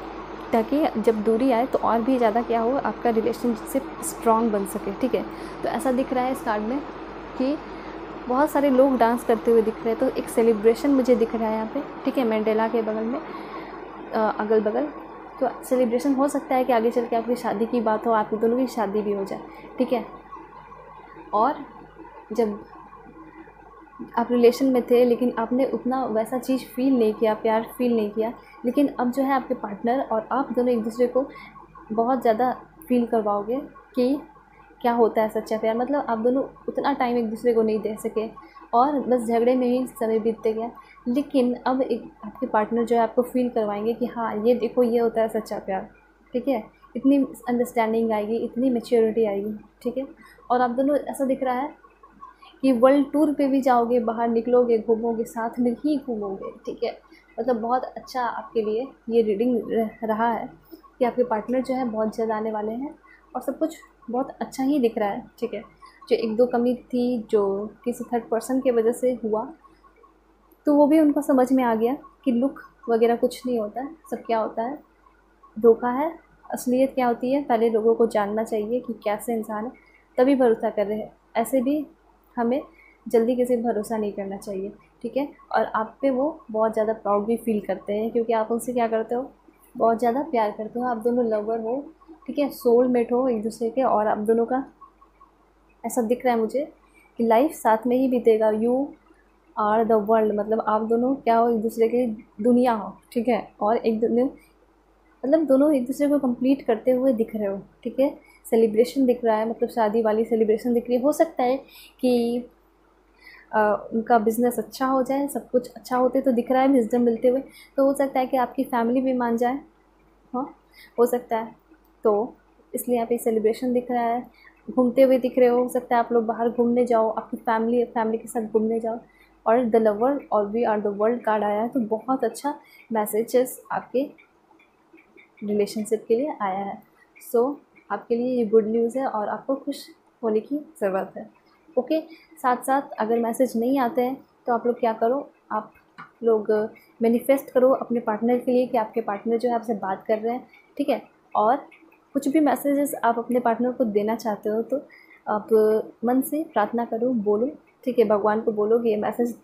[SPEAKER 1] ताकि जब दूरी आए तो और भी ज़्यादा क्या हो, आपका रिलेशनशिप स्ट्रॉन्ग बन सके, ठीक है। तो ऐसा दिख रहा है इस कार्ड में कि बहुत सारे लोग डांस करते हुए दिख रहे हैं, तो एक सेलिब्रेशन मुझे दिख रहा है यहाँ पे, ठीक है, मंडेला के बगल में अगल बगल। तो सेलिब्रेशन हो सकता है कि आगे चल के आपकी शादी की बात हो, आप दोनों की शादी भी हो जाए, ठीक है। और जब आप रिलेशन में थे लेकिन आपने उतना वैसा चीज़ फ़ील नहीं किया, प्यार फ़ील नहीं किया, लेकिन अब जो है आपके पार्टनर और आप दोनों एक दूसरे को बहुत ज़्यादा फ़ील करवाओगे कि क्या होता है सच्चा प्यार। मतलब आप दोनों उतना टाइम एक दूसरे को नहीं दे सके और बस झगड़े में ही समय बीतते गया, लेकिन अब एक आपके पार्टनर जो है आपको फ़ील करवाएंगे कि हाँ ये देखो ये होता है सच्चा प्यार, ठीक है। इतनी अंडरस्टैंडिंग आएगी, इतनी मैच्योरिटी आएगी, ठीक है। और आप दोनों ऐसा दिख रहा है कि वर्ल्ड टूर पे भी जाओगे, बाहर निकलोगे, घूमोगे, साथ में ही घूमोगे, ठीक है। मतलब बहुत अच्छा आपके लिए ये रीडिंग रहा है कि आपके पार्टनर जो है बहुत जल्द आने वाले हैं और सब कुछ बहुत अच्छा ही दिख रहा है, ठीक है। जो एक दो कमी थी जो किसी थर्ड पर्सन की वजह से हुआ, तो वो भी उनको समझ में आ गया कि लुक वगैरह कुछ नहीं होता है, सब क्या होता है धोखा है, असलियत क्या होती है पहले लोगों को जानना चाहिए कि कैसे इंसान है, तभी भरोसा कर रहे हैं। ऐसे भी हमें जल्दी किसी पर भरोसा नहीं करना चाहिए, ठीक है। और आप पे वो बहुत ज़्यादा प्राउड भी फील करते हैं क्योंकि आप उनसे क्या करते हो, बहुत ज़्यादा प्यार करते हो, आप दोनों लवर हो, ठीक है, सोलमेट हो एक दूसरे के। और आप दोनों का ऐसा दिख रहा है मुझे कि लाइफ साथ में ही बीतेगा, यू आर द वर्ल्ड, मतलब आप दोनों क्या हो, एक दूसरे की दुनिया हो, ठीक है। और एक दोनों मतलब दोनों एक दूसरे को कंप्लीट करते हुए दिख रहे हो, ठीक है। सेलिब्रेशन दिख रहा है, मतलब शादी वाली सेलिब्रेशन दिख रही है। हो सकता है कि उनका बिज़नेस अच्छा हो जाए, सब कुछ अच्छा होते तो दिख रहा है विज़डम मिलते हुए, तो हो सकता है कि आपकी फैमिली भी मान जाए, हाँ हो सकता है। तो इसलिए यहाँ पे सेलिब्रेशन दिख रहा है, घूमते हुए दिख रहे हो सकता है आप लोग बाहर घूमने जाओ, आपकी फैमिली के साथ घूमने जाओ। और द लवर और we are the world card आया है, तो बहुत अच्छा मैसेजेस आपके रिलेशनशिप के लिए आया है। सो आपके लिए ये गुड न्यूज़ है और आपको खुश होने की ज़रूरत है, ओके। साथ साथ अगर मैसेज नहीं आते हैं तो आप लोग क्या करो, आप लोग मैनिफेस्ट करो अपने पार्टनर के लिए कि आपके पार्टनर जो है आपसे बात कर रहे हैं, ठीक है। और कुछ भी मैसेजेस आप अपने पार्टनर को देना चाहते हो तो आप मन से प्रार्थना करो, बोलो ठीक है, भगवान को बोलोगे ये मैसेज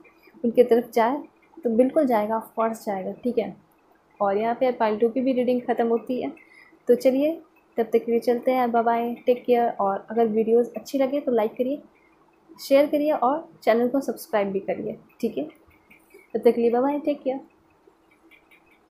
[SPEAKER 1] उनकी तरफ जाए तो बिल्कुल जाएगा, ऑफ कोर्स जाएगा, ठीक है। और यहाँ पे पार्ट 2 की भी रीडिंग ख़त्म होती है। तो चलिए तब तक के लिए चलते हैं, बाय बाय, टेक केयर। और अगर वीडियोज़ अच्छी लगे तो लाइक करिए, शेयर करिए और चैनल को सब्सक्राइब भी करिए, ठीक है। तब तक के लिए बाय बाय, टेक केयर।